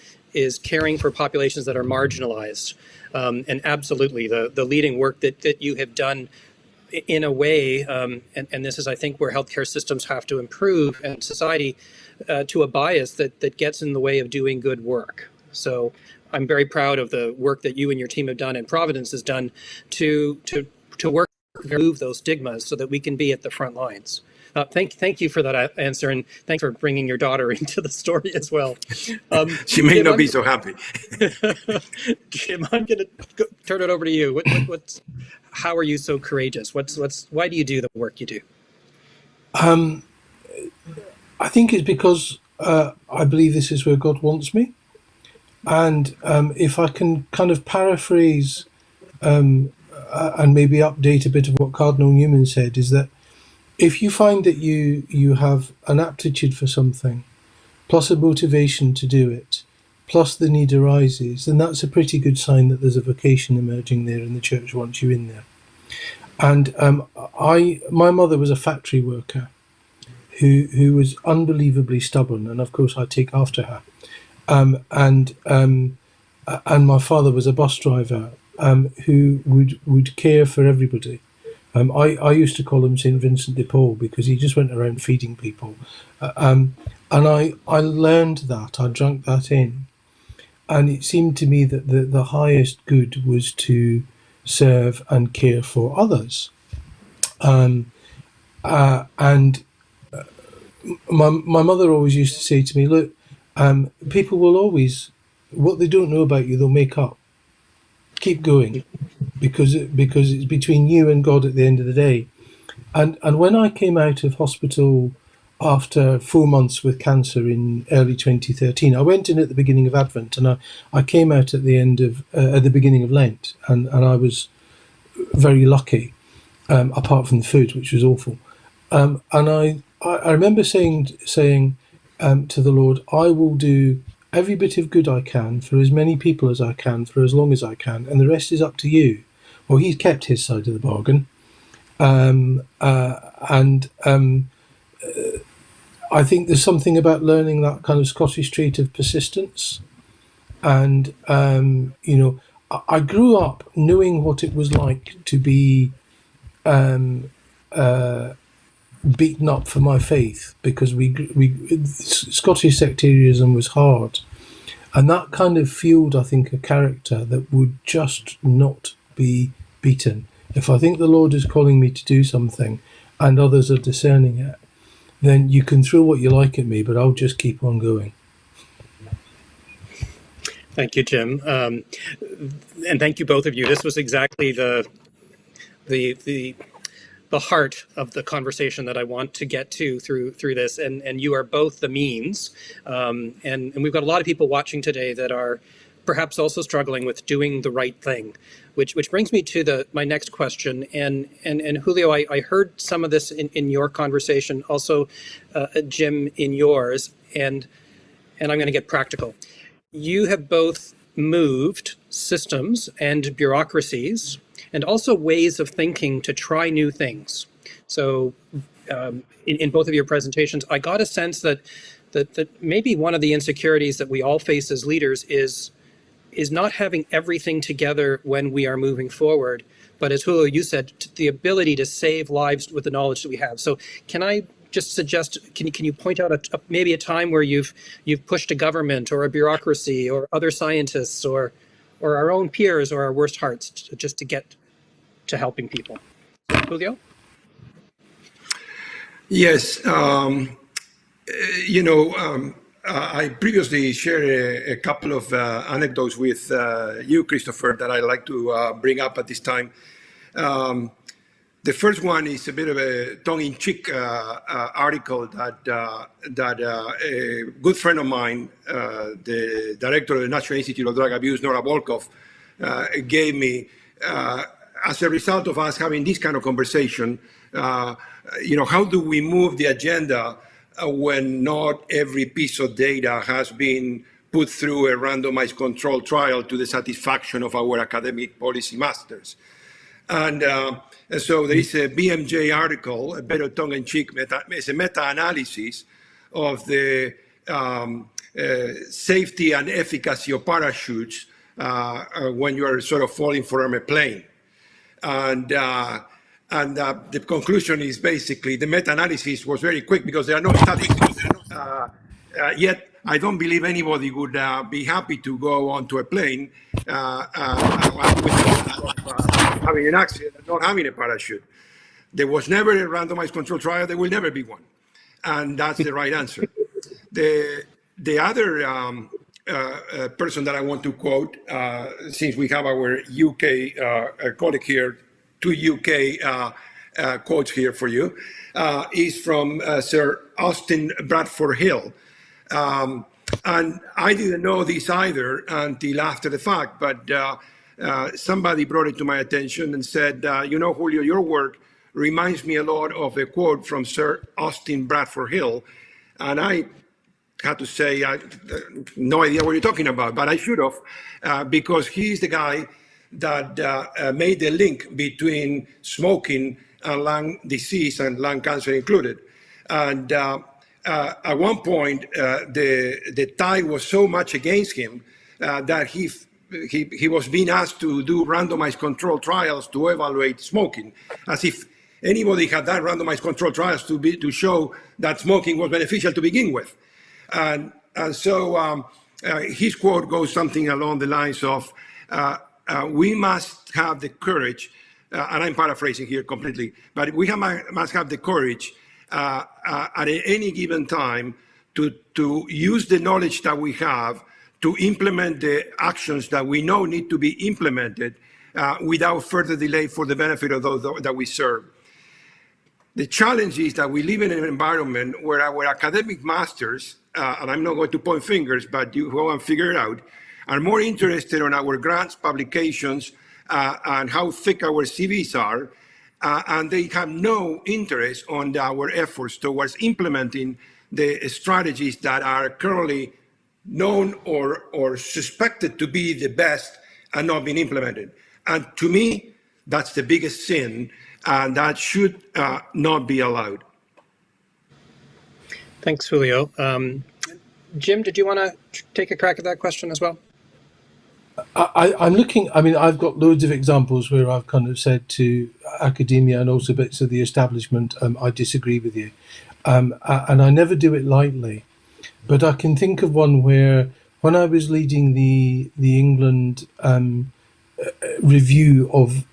caring for populations that are marginalized. And absolutely, the leading work that you have done in a way, and this is, I think, where healthcare systems have to improve and society to a bias that gets in the way of doing good work. So I'm very proud of the work that you and your team have done and Providence has done to work to remove those stigmas so that we can be at the front lines. Thank you for that answer, and thanks for bringing your daughter into the story as well. She may not be so happy. Jim, I'm going to turn it over to you. How are you so courageous? Why do you do the work you do? I think it's because I believe this is where God wants me. And if I can kind of paraphrase and maybe update a bit of what Cardinal Newman said, is that if you find that you have an aptitude for something, plus a motivation to do it, plus the need arises, then that's a pretty good sign that there's a vocation emerging there and the church wants you in there. And my mother was a factory worker who was unbelievably stubborn, and of course I take after her. And my father was a bus driver who would care for everybody. I used to call him St. Vincent de Paul because he just went around feeding people. And I learned that, I drank that in. And it seemed to me that the highest good was to serve and care for others. And my mother always used to say to me, look, people will always, what they don't know about you, they'll make up. Keep going, because it's between you and God at the end of the day. And when I came out of hospital after 4 months with cancer in early 2013, I went in at the beginning of Advent, and I came out at the beginning of Lent, and I was very lucky, apart from the food, which was awful. And I remember saying to the Lord, I will do every bit of good I can for as many people as I can for as long as I can, and the rest is up to you. Well, he's kept his side of the bargain. I think there's something about learning that kind of Scottish trait of persistence. And, I grew up knowing what it was like to be beaten up for my faith, because we Scottish sectarianism was hard, and that kind of fueled, I think, a character that would just not be beaten. If I think the Lord is calling me to do something, and others are discerning it, then you can throw what you like at me, but I'll just keep on going. Thank you, Jim, and thank you both of you. This was exactly the heart of the conversation that I want to get to through this, and you are both the means, and we've got a lot of people watching today that are perhaps also struggling with doing the right thing, which brings me to my next question. And Julio, I heard some of this in your conversation, also Jim in yours, and I'm going to get practical. You have both moved systems and bureaucracies and also ways of thinking to try new things. So in both of your presentations, I got a sense that maybe one of the insecurities that we all face as leaders is not having everything together when we are moving forward, but as Julio, you said, the ability to save lives with the knowledge that we have. So can I just suggest, can you point out maybe a time where you've pushed a government or a bureaucracy or other scientists or our own peers or our worst hearts just to get to helping people? So, Julio? Yes. I previously shared a couple of anecdotes with you, Christopher, that I'd like to bring up at this time. The first one is a bit of a tongue-in-cheek article that a good friend of mine, the director of the National Institute of Drug Abuse, Nora Volkov, gave me as a result of us having this kind of conversation. How do we move the agenda when not every piece of data has been put through a randomized control trial to the satisfaction of our academic policy masters? And so there is a BMJ article, a bit of tongue-in-cheek, it's a meta-analysis of the safety and efficacy of parachutes when you are sort of falling from a plane. And the conclusion is basically the meta-analysis was very quick because there are no studies. Yet I don't believe anybody would be happy to go onto a plane having an accident and not having a parachute. There was never a randomized control trial. There will never be one. And that's the right answer. The other person that I want to quote, since we have our UK colleague here, two UK quotes here for you, is from Sir Austin Bradford Hill. And I didn't know this either until after the fact, but somebody brought it to my attention and said, Julio, your work reminds me a lot of a quote from Sir Austin Bradford Hill. And I had to say, I no idea what you're talking about, but I should have, because he's the guy that made the link between smoking and lung disease and lung cancer included. And at one point, the tide was so much against him that he was being asked to do randomized control trials to evaluate smoking, as if anybody had done randomized control trials to show that smoking was beneficial to begin with. And so his quote goes something along the lines of, we must have the courage, and I'm paraphrasing here completely, but we must have the courage at any given time to use the knowledge that we have to implement the actions that we know need to be implemented without further delay for the benefit of those that we serve. The challenge is that we live in an environment where our academic masters, and I'm not going to point fingers, but you go and figure it out, are more interested in our grants, publications, and how thick our CVs are, and they have no interest on our efforts towards implementing the strategies that are currently known or suspected to be the best and not being implemented. And to me, that's the biggest sin, and that should not be allowed. Thanks, Julio. Jim, did you want to take a crack at that question as well? I'm looking. I mean, I've got loads of examples where I've kind of said to academia and also bits of the establishment, I disagree with you, and I never do it lightly. But I can think of one where, when I was leading the England review of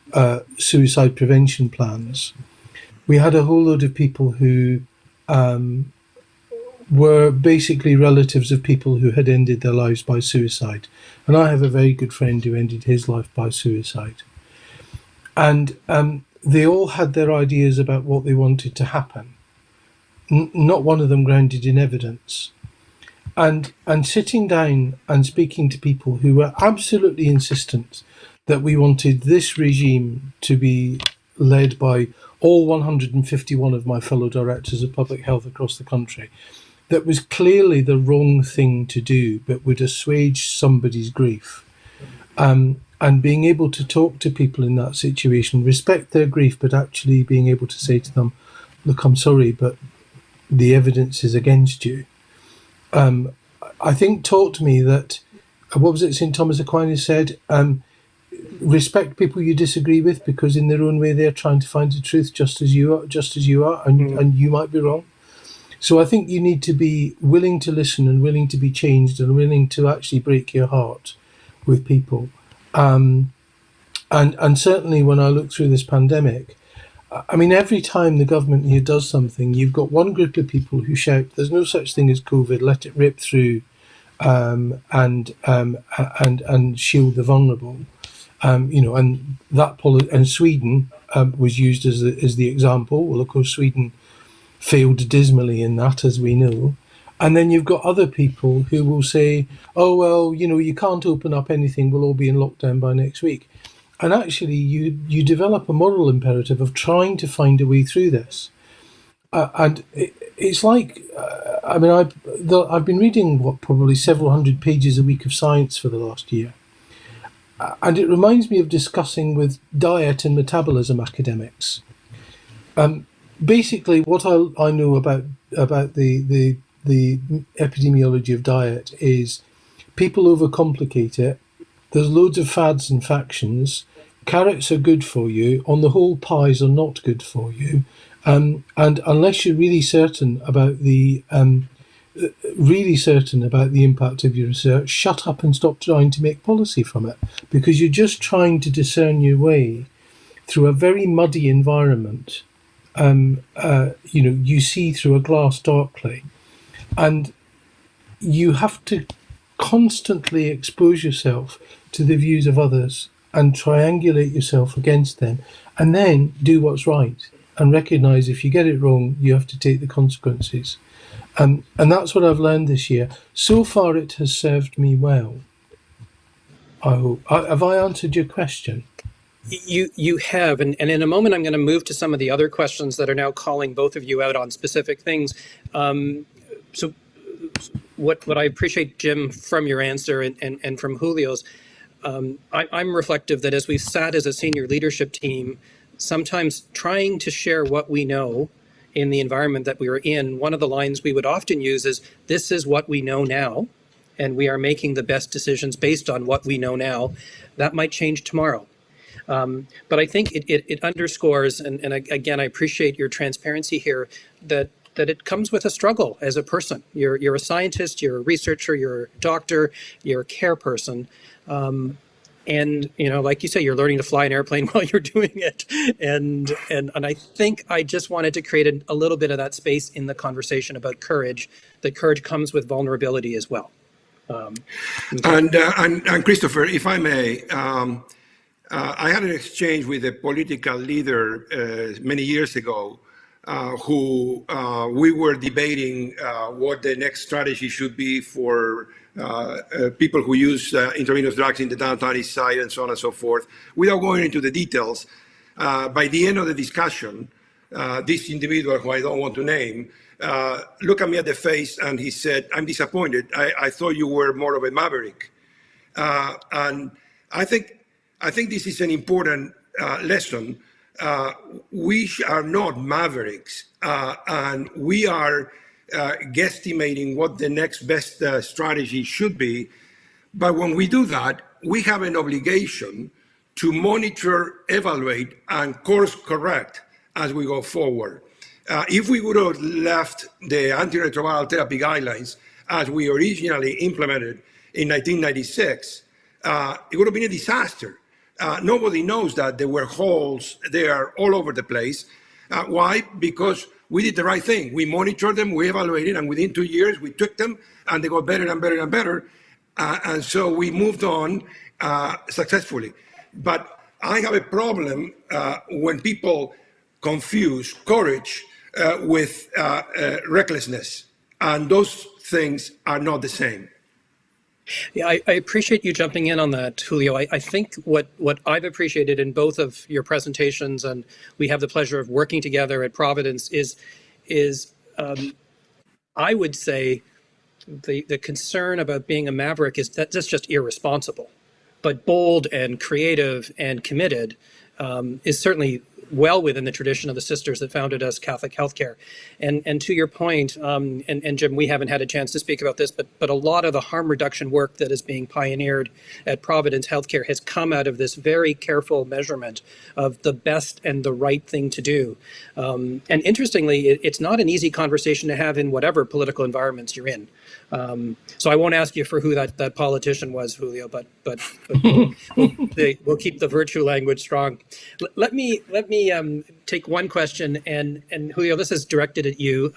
suicide prevention plans, we had a whole load of people who were basically relatives of people who had ended their lives by suicide. And I have a very good friend who ended his life by suicide. And they all had their ideas about what they wanted to happen. Not one of them grounded in evidence. And sitting down and speaking to people who were absolutely insistent that we wanted this regime to be led by all 151 of my fellow directors of public health across the country, that was clearly the wrong thing to do, but would assuage somebody's grief. And being able to talk to people in that situation, respect their grief, but actually being able to say to them, look, I'm sorry, but the evidence is against you. I think taught me that, what was it St. Thomas Aquinas said? Respect people you disagree with, because in their own way they're trying to find the truth just as you are, and you might be wrong. So I think you need to be willing to listen and willing to be changed and willing to actually break your heart with people. And certainly when I look through this pandemic, I mean, every time the government here does something, you've got one group of people who shout, "There's no such thing as COVID. Let it rip through, and shield the vulnerable." And that and Sweden was used as the example. Well, of course, Sweden failed dismally in that, as we know. And then you've got other people who will say, "Oh well, you can't open up anything. We'll all be in lockdown by next week." And actually, you develop a moral imperative of trying to find a way through this. And it's like, I mean, I've been reading probably several hundred pages a week of science for the last year, and it reminds me of discussing with diet and metabolism academics. Basically, what I know about the epidemiology of diet is people overcomplicate it. There's loads of fads and factions. Carrots are good for you. On the whole, pies are not good for you. And unless you're really certain about the impact of your research, shut up and stop trying to make policy from it, because you're just trying to discern your way through a very muddy environment. You see through a glass darkly, and you have to constantly expose yourself to the views of others and triangulate yourself against them, and then do what's right and recognize if you get it wrong, you have to take the consequences. And that's what I've learned this year. So far, it has served me well. I hope. Have I answered your question? You have, and in a moment I'm going to move to some of the other questions that are now calling both of you out on specific things. So what I appreciate, Jim, from your answer and from Julio's, I'm reflective that as we've sat as a senior leadership team, sometimes trying to share what we know in the environment that we are in, one of the lines we would often use is, "This is what we know now, and we are making the best decisions based on what we know now." That might change tomorrow. But I think it underscores, and again, I appreciate your transparency here, that it comes with a struggle as a person. You're a scientist, you're a researcher, you're a doctor, you're a care person. And like you say, you're learning to fly an airplane while you're doing it. And I think I just wanted to create a little bit of that space in the conversation about courage, that courage comes with vulnerability as well. And Christopher, if I may, I had an exchange with a political leader many years ago who we were debating what the next strategy should be for people who use intravenous drugs in the downtown east side and so on and so forth. Without going into the details, by the end of the discussion, this individual, who I don't want to name, looked at me at the face and he said, "I'm disappointed. I thought you were more of a maverick." And I think this is an important lesson. We are not mavericks, and we are guesstimating what the next best strategy should be. But when we do that, we have an obligation to monitor, evaluate, and course correct as we go forward. If we would have left the antiretroviral therapy guidelines as we originally implemented in 1996, it would have been a disaster. Nobody knows that there were holes there all over the place. Why? Because we did the right thing. We monitored them, we evaluated, and within 2 years, we took them, and they got better and better and better. And so we moved on successfully. But I have a problem when people confuse courage with recklessness, and those things are not the same. Yeah, I appreciate you jumping in on that, Julio. I think what I've appreciated in both of your presentations, and we have the pleasure of working together at Providence, is I would say the concern about being a maverick is that that's just irresponsible. But bold and creative and committed is certainly well within the tradition of the sisters that founded us, Catholic Healthcare. And to your point, and Jim, we haven't had a chance to speak about this, but a lot of the harm reduction work that is being pioneered at Providence Healthcare has come out of this very careful measurement of the best and the right thing to do. And interestingly, it's not an easy conversation to have in whatever political environments you're in. So I won't ask you for who that politician was, Julio, but we'll keep the virtue language strong. Let me take one question, and Julio, this is directed at you.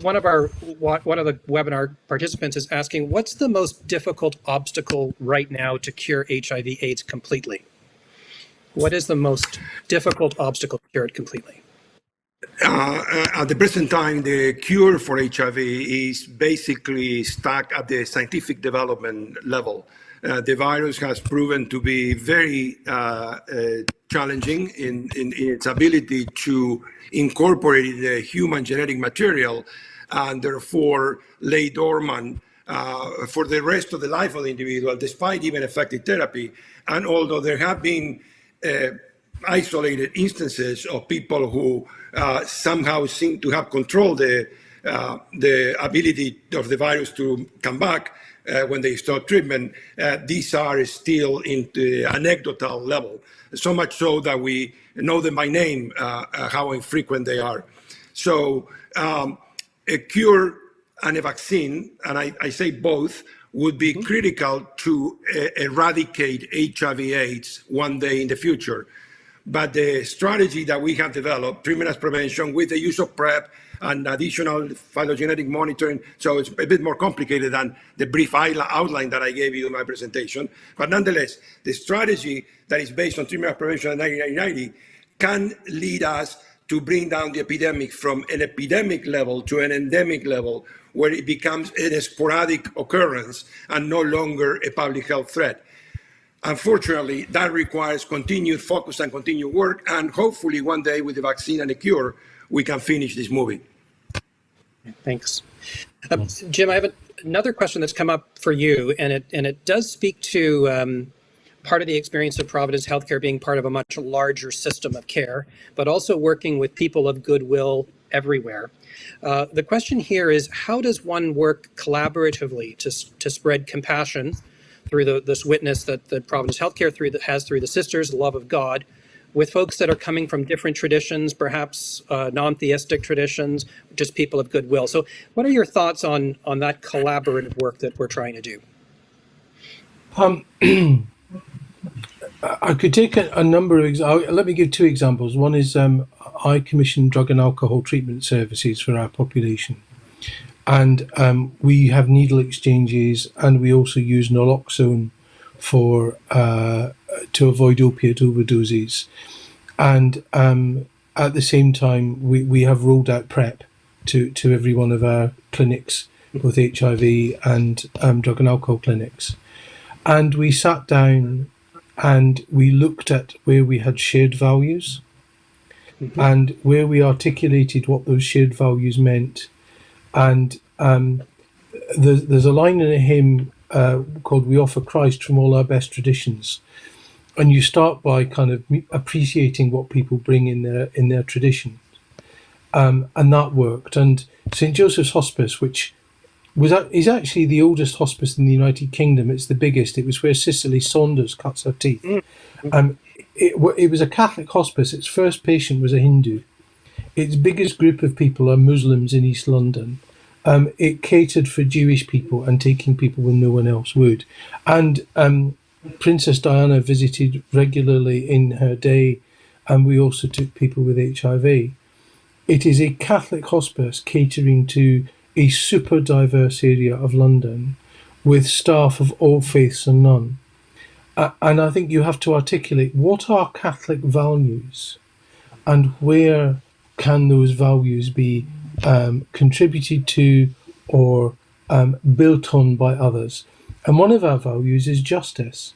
One of the webinar participants is asking, what's the most difficult obstacle right now to cure HIV/AIDS completely? What is the most difficult obstacle to cure it completely? At the present time, the cure for HIV is basically stuck at the scientific development level. The virus has proven to be very challenging in its ability to incorporate the human genetic material and therefore lay dormant for the rest of the life of the individual, despite even effective therapy. And although there have been isolated instances of people who somehow seem to have controlled the ability of the virus to come back when they start treatment, these are still in the anecdotal level, so much so that we know them by name, how infrequent they are. So a cure and a vaccine, and I say both, would be critical to eradicate HIV/AIDS one day in the future. But the strategy that we have developed, treatment as prevention with the use of PrEP and additional phylogenetic monitoring, so it's a bit more complicated than the brief outline that I gave you in my presentation. But nonetheless, the strategy that is based on treatment as prevention in 1990 can lead us to bring down the epidemic from an epidemic level to an endemic level, where it becomes a sporadic occurrence and no longer a public health threat. Unfortunately, that requires continued focus and continued work, and hopefully one day with the vaccine and the cure, we can finish this movie. Thanks. Jim, I have another question that's come up for you, and it does speak to part of the experience of Providence Healthcare being part of a much larger system of care, but also working with people of goodwill everywhere. The question here is, how does one work collaboratively to spread compassion through this witness that Providence Healthcare has through the sisters, the love of God, with folks that are coming from different traditions, perhaps non-theistic traditions, just people of goodwill. So what are your thoughts on that collaborative work that we're trying to do? I could take a number of examples. Let me give two examples. One is I commission drug and alcohol treatment services for our population. And we have needle exchanges, and we also use naloxone to avoid opiate overdoses. And at the same time, we have rolled out PrEP to every one of our clinics, both HIV and drug and alcohol clinics. And we sat down and we looked at where we had shared values and where we articulated what those shared values meant. And there's a line in a hymn called "We Offer Christ from All Our Best Traditions," and you start by kind of appreciating what people bring in their tradition, and that worked. And St. Joseph's Hospice, which is actually the oldest hospice in the United Kingdom. It's the biggest. It was where Cicely Saunders cuts her teeth. Mm. It was a Catholic hospice. Its first patient was a Hindu. Its biggest group of people are Muslims in East London. It catered for Jewish people and taking people when no one else would. And Princess Diana visited regularly in her day, and we also took people with HIV. It is a Catholic hospice catering to a super diverse area of London with staff of all faiths and none. And I think you have to articulate what are Catholic values and where can those values be contributed to or built on by others. And one of our values is justice.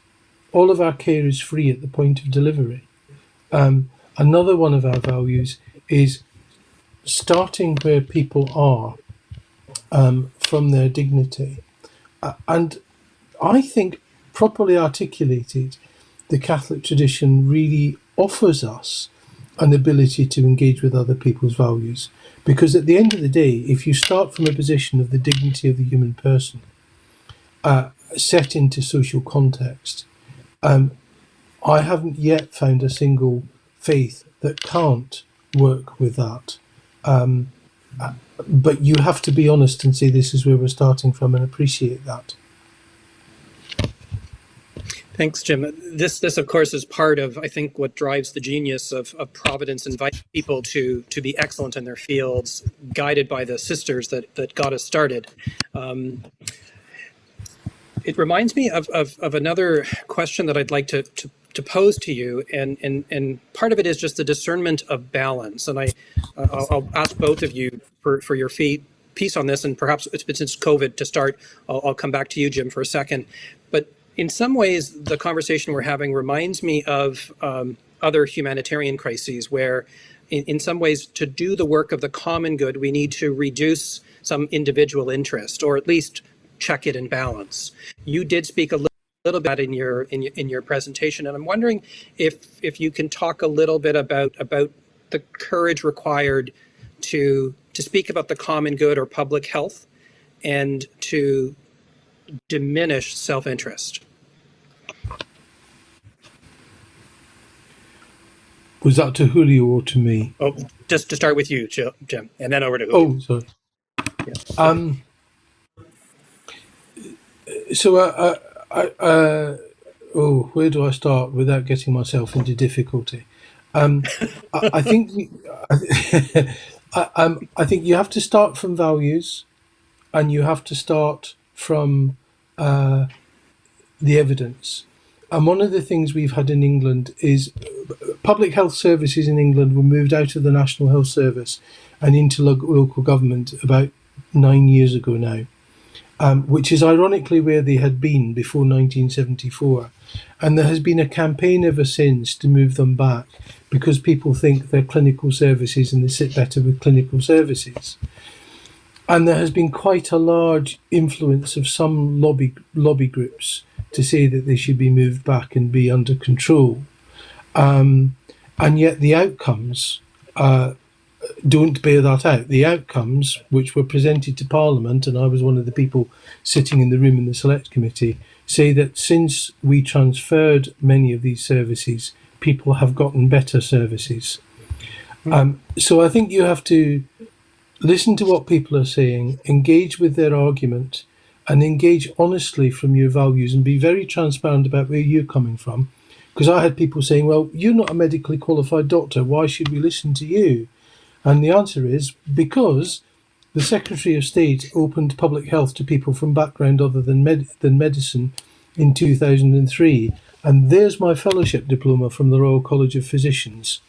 All of our care is free at the point of delivery. Another one of our values is starting where people are from their dignity. And I think properly articulated, the Catholic tradition really offers us an ability to engage with other people's values. Because at the end of the day, if you start from a position of the dignity of the human person, set into social context, I haven't yet found a single faith that can't work with that. But you have to be honest and say this is where we're starting from and appreciate that. Thanks, Jim. This, of course, is part of, I think, what drives the genius of Providence, inviting people to be excellent in their fields, guided by the sisters that got us started. It reminds me of another question that I'd like to pose to you, and part of it is just the discernment of balance. And I'll ask both of you for your piece on this, and perhaps since COVID to start, I'll come back to you, Jim, for a second. But in some ways, the conversation we're having reminds me of other humanitarian crises where, in some ways, to do the work of the common good, we need to reduce some individual interest, or at least check it in balance. You did speak a little bit in your presentation, and I'm wondering if you can talk a little bit about the courage required to speak about the common good or public health and to diminish self-interest. Was that to Julio or to me? Oh, just to start with you, Jim, and then over to Julio. Oh, sorry. Yeah. Where do I start without getting myself into difficulty? I think I think you have to start from values, and you have to start from the evidence. And one of the things we've had in England is public health services in England were moved out of the National Health Service and into local government about 9 years ago now. Which is ironically where they had been before 1974. And there has been a campaign ever since to move them back because people think they're clinical services and they sit better with clinical services. And there has been quite a large influence of some lobby groups to say that they should be moved back and be under control. And yet the outcomes don't bear that out. The outcomes, which were presented to Parliament, and I was one of the people sitting in the room in the Select Committee, say that since we transferred many of these services, people have gotten better services. So I think you have to listen to what people are saying, engage with their argument, and engage honestly from your values and be very transparent about where you're coming from. Because I had people saying, well, you're not a medically qualified doctor, why should we listen to you? And the answer is because the Secretary of State opened public health to people from background other than medicine in 2003. And there's my fellowship diploma from the Royal College of Physicians.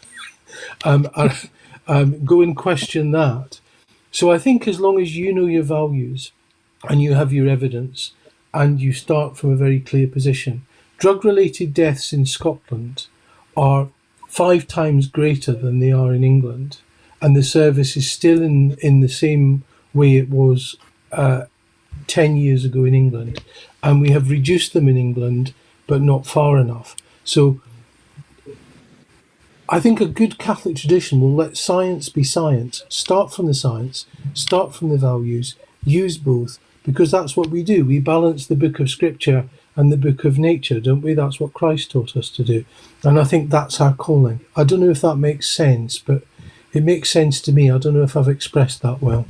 Go and question that. So I think as long as you know your values and you have your evidence and you start from a very clear position, drug-related deaths in Scotland are 5 times greater than they are in England. And the service is still in the same way it was 10 years ago in England. And we have reduced them in England, but not far enough. So I think a good Catholic tradition will let science be science. Start from the science, start from the values, use both, because that's what we do. We balance the book of Scripture and the book of nature, don't we? That's what Christ taught us to do. And I think that's our calling. I don't know if that makes sense, but it makes sense to me. I don't know if I've expressed that well.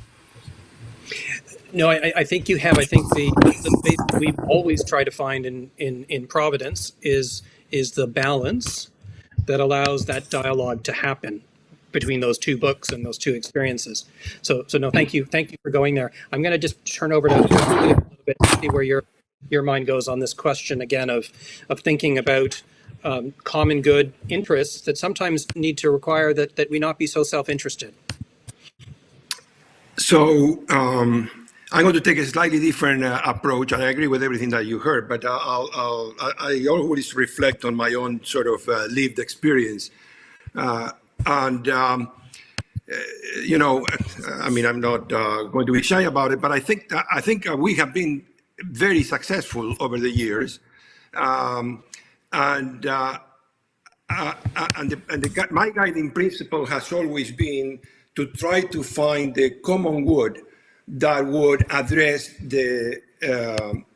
No, I think you have. I think the space that we always try to find in Providence is the balance that allows that dialogue to happen between those two books and those two experiences. So no, thank you for going there. I'm going to just turn over to Julia a little bit to see where your mind goes on this question again of thinking about common good interests that sometimes need to require that we not be so self-interested. So I'm going to take a slightly different approach, and I agree with everything that you heard, but I always reflect on my own sort of lived experience. You know, I mean, I'm not going to be shy about it, but I think we have been very successful over the years, my guiding principle has always been to try to find the common good that would address the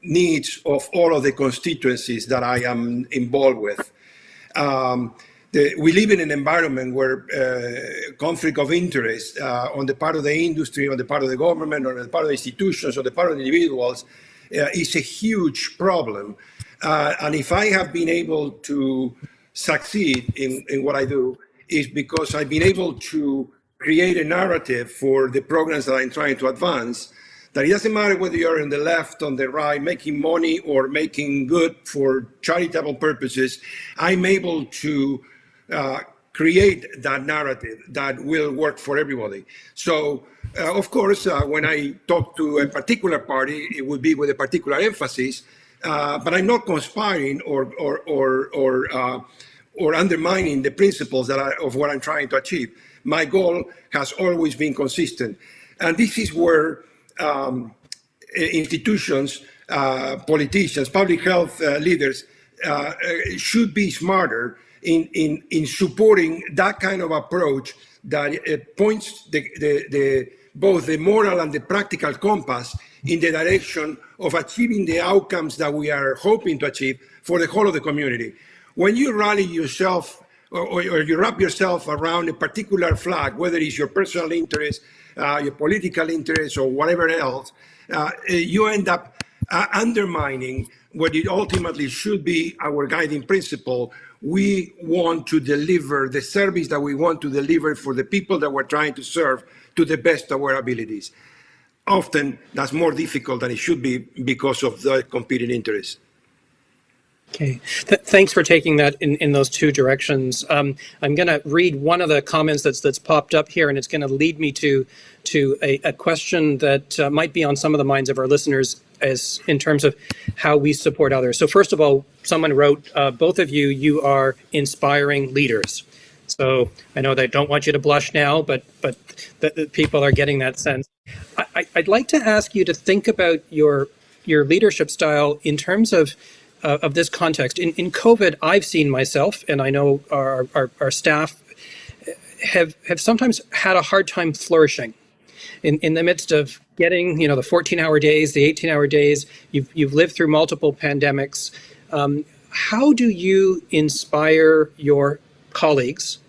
needs of all of the constituencies that I am involved with. We live in an environment where conflict of interest on the part of the industry, on the part of the government, on the part of the institutions, on the part of the individuals is a huge problem. And if I have been able to succeed in what I do, is because I've been able to create a narrative for the programs that I'm trying to advance, that it doesn't matter whether you're on the left, on the right, making money or making good for charitable purposes, I'm able to create that narrative that will work for everybody. So, of course, when I talk to a particular party, it would be with a particular emphasis, but I'm not conspiring or undermining the principles of what I'm trying to achieve. My goal has always been consistent. And this is where institutions, politicians, public health leaders should be smarter in supporting that kind of approach that points both the moral and the practical compass in the direction of achieving the outcomes that we are hoping to achieve for the whole of the community. When you rally yourself or you wrap yourself around a particular flag, whether it's your personal interest, your political interest, or whatever else, you end up undermining what it ultimately should be our guiding principle. We want to deliver the service that we want to deliver for the people that we're trying to serve to the best of our abilities. Often that's more difficult than it should be because of the competing interests. Okay, thanks for taking that in those two directions. I'm going to read one of the comments that's popped up here, and it's going to lead me to a question that might be on some of the minds of our listeners as in terms of how we support others. So first of all, someone wrote, both of you are inspiring leaders. So I know they don't want you to blush now, but the people are getting that sense. I'd like to ask you to think about your leadership style in terms of this context. In COVID, I've seen myself, and I know our staff have sometimes had a hard time flourishing in the midst of getting, the 14-hour days, the 18-hour days. You've lived through multiple pandemics. How do you inspire your colleagues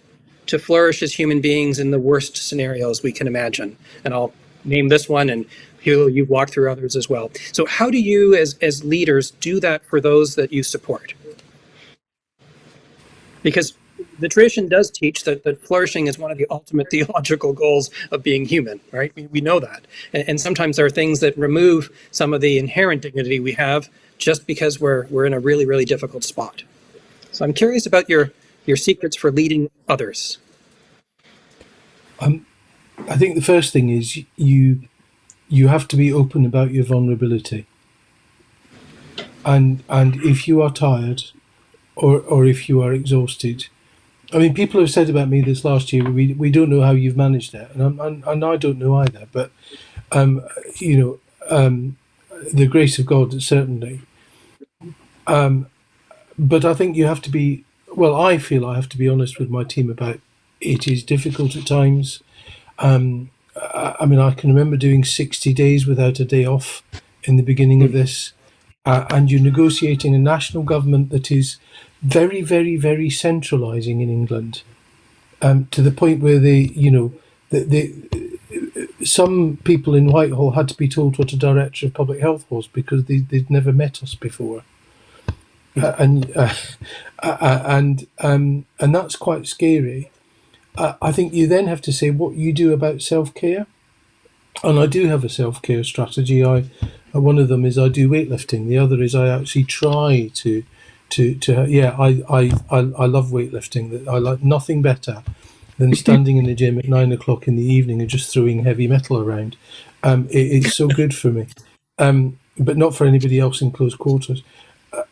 to flourish as human beings in the worst scenarios we can imagine? And I'll name this one, and you've walked through others as well. So how do you, as leaders, do that for those that you support? Because the tradition does teach that flourishing is one of the ultimate theological goals of being human, right? We know that. And sometimes there are things that remove some of the inherent dignity we have just because we're in a really, really difficult spot. So I'm curious about your secrets for leading others. I think the first thing is you have to be open about your vulnerability. And if you are tired or if you are exhausted, I mean, people have said about me this last year, we don't know how you've managed it, and I don't know either. But the grace of God certainly. But I think you have to be. Well, I feel I have to be honest with my team about it is difficult at times. I mean, I can remember doing 60 days without a day off in the beginning of this, and you're negotiating a national government that is very, very, very centralising in England, to the point where some people in Whitehall had to be told what a director of public health was because they'd never met us before, and that's quite scary. I think you then have to say what you do about self-care. And I do have a self-care strategy. One of them is I do weightlifting. The other is I actually try to I love weightlifting. I like nothing better than standing in the gym at 9 o'clock in the evening and just throwing heavy metal around. It's so good for me, but not for anybody else in close quarters.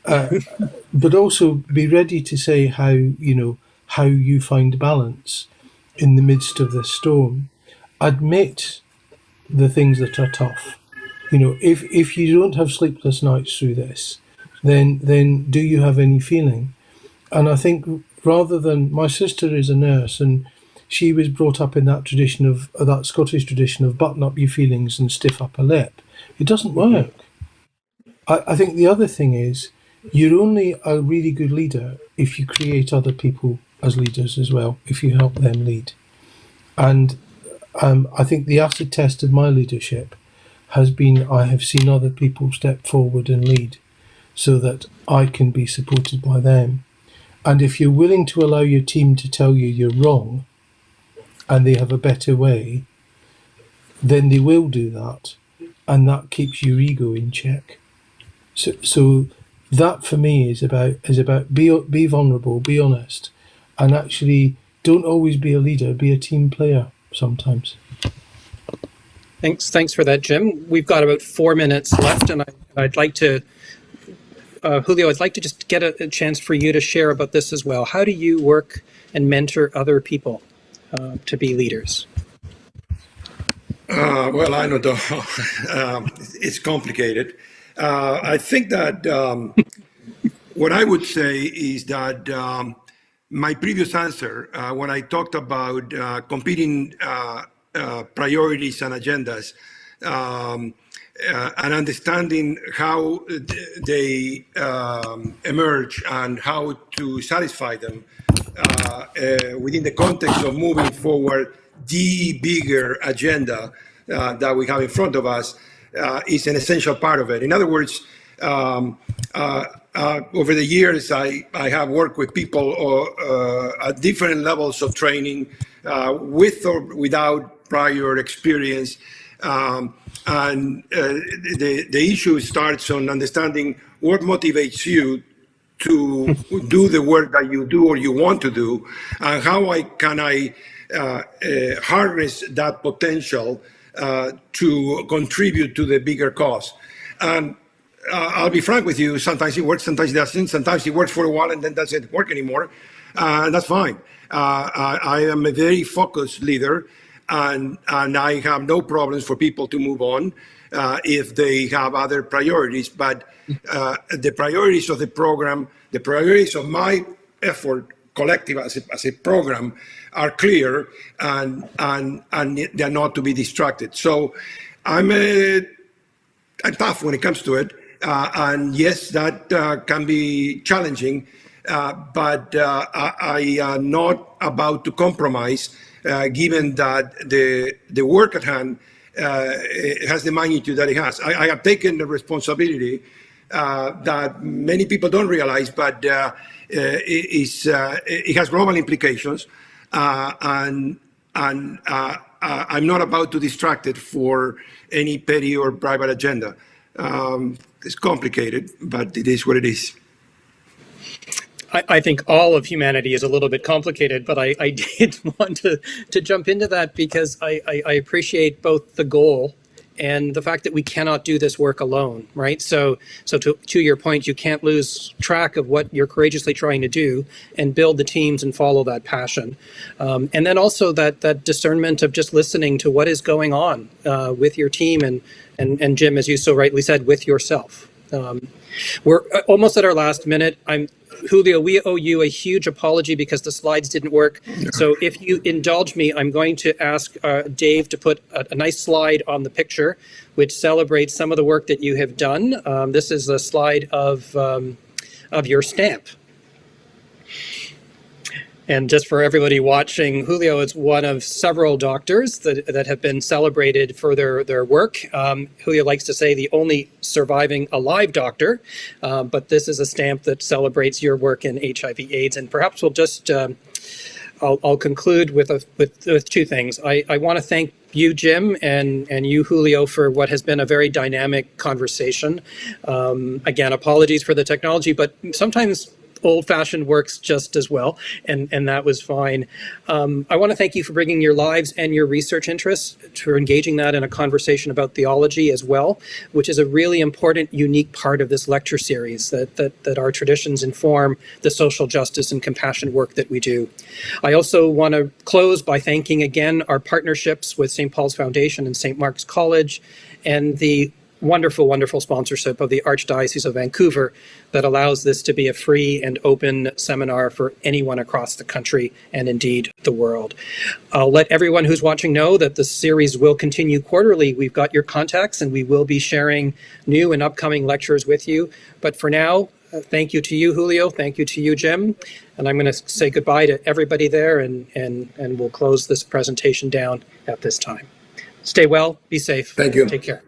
But also be ready to say how you find balance in the midst of this storm. Admit the things that are tough. If you don't have sleepless nights through this, then do you have any feeling? And I think rather than, my sister is a nurse and she was brought up in that tradition of that Scottish tradition of button up your feelings and stiff upper lip. It doesn't work. I think the other thing is you're only a really good leader if you create other people as leaders as well, if you help them lead. And I think the acid test of my leadership has been I have seen other people step forward and lead so that I can be supported by them. And if you're willing to allow your team to tell you you're wrong and they have a better way, then they will do that. And that keeps your ego in check. So that for me is about be vulnerable, be honest, and actually don't always be a leader, be a team player sometimes. Thanks for that, Jim. We've got about 4 minutes left, and I'd like to, Julio, I'd like to just get a chance for you to share about this as well. How do you work and mentor other people to be leaders? Well, I don't know. It's complicated. I think that what I would say is that my previous answer, when I talked about competing priorities and agendas, and understanding how they emerge and how to satisfy them within the context of moving forward the bigger agenda that we have in front of us, is an essential part of it. In other words, over the years, I have worked with people at different levels of training, with or without prior experience. And the issue starts on understanding what motivates you to do the work that you do or you want to do, and how can I harness that potential to contribute to the bigger cause. And I'll be frank with you, sometimes it works, sometimes it doesn't, sometimes it works for a while and then doesn't work anymore. And that's fine. I am a very focused leader, and I have no problems for people to move on if they have other priorities. But the priorities of the program, the priorities of my effort collective as a program are clear, and they're not to be distracted. So I'm tough when it comes to it. And yes, that can be challenging, but I am not about to compromise, given that the work at hand has the magnitude that it has. I have taken the responsibility that many people don't realize, but it has global implications, and I'm not about to distract it for any petty or private agenda. It's complicated, but it is what it is. I think all of humanity is a little bit complicated, but I did want to jump into that because I appreciate both the goal and the fact that we cannot do this work alone, right? So to your point, you can't lose track of what you're courageously trying to do and build the teams and follow that passion. And then also that discernment of just listening to what is going on with your team and Jim, as you so rightly said, with yourself. We're almost at our last minute. Julio, we owe you a huge apology because the slides didn't work. So if you indulge me, I'm going to ask Dave to put a nice slide on the picture, which celebrates some of the work that you have done. This is a slide of your stamp. And just for everybody watching, Julio is one of several doctors that have been celebrated for their work. Julio likes to say the only surviving alive doctor, but this is a stamp that celebrates your work in HIV/AIDS. And perhaps we'll just, I'll conclude with two things. I want to thank you, Jim, and you, Julio, for what has been a very dynamic conversation. Again, apologies for the technology, but sometimes old-fashioned works just as well, and that was fine. I want to thank you for bringing your lives and your research interests, for engaging that in a conversation about theology as well, which is a really important, unique part of this lecture series, that our traditions inform the social justice and compassion work that we do. I also want to close by thanking again our partnerships with St. Paul's Foundation and St. Mark's College, and the wonderful, wonderful sponsorship of the Archdiocese of Vancouver that allows this to be a free and open seminar for anyone across the country and indeed the world. I'll let everyone who's watching know that the series will continue quarterly. We've got your contacts and we will be sharing new and upcoming lectures with you. But for now, thank you to you, Julio. Thank you to you, Jim. And I'm going to say goodbye to everybody there and we'll close this presentation down at this time. Stay well, be safe. Thank you. Take care.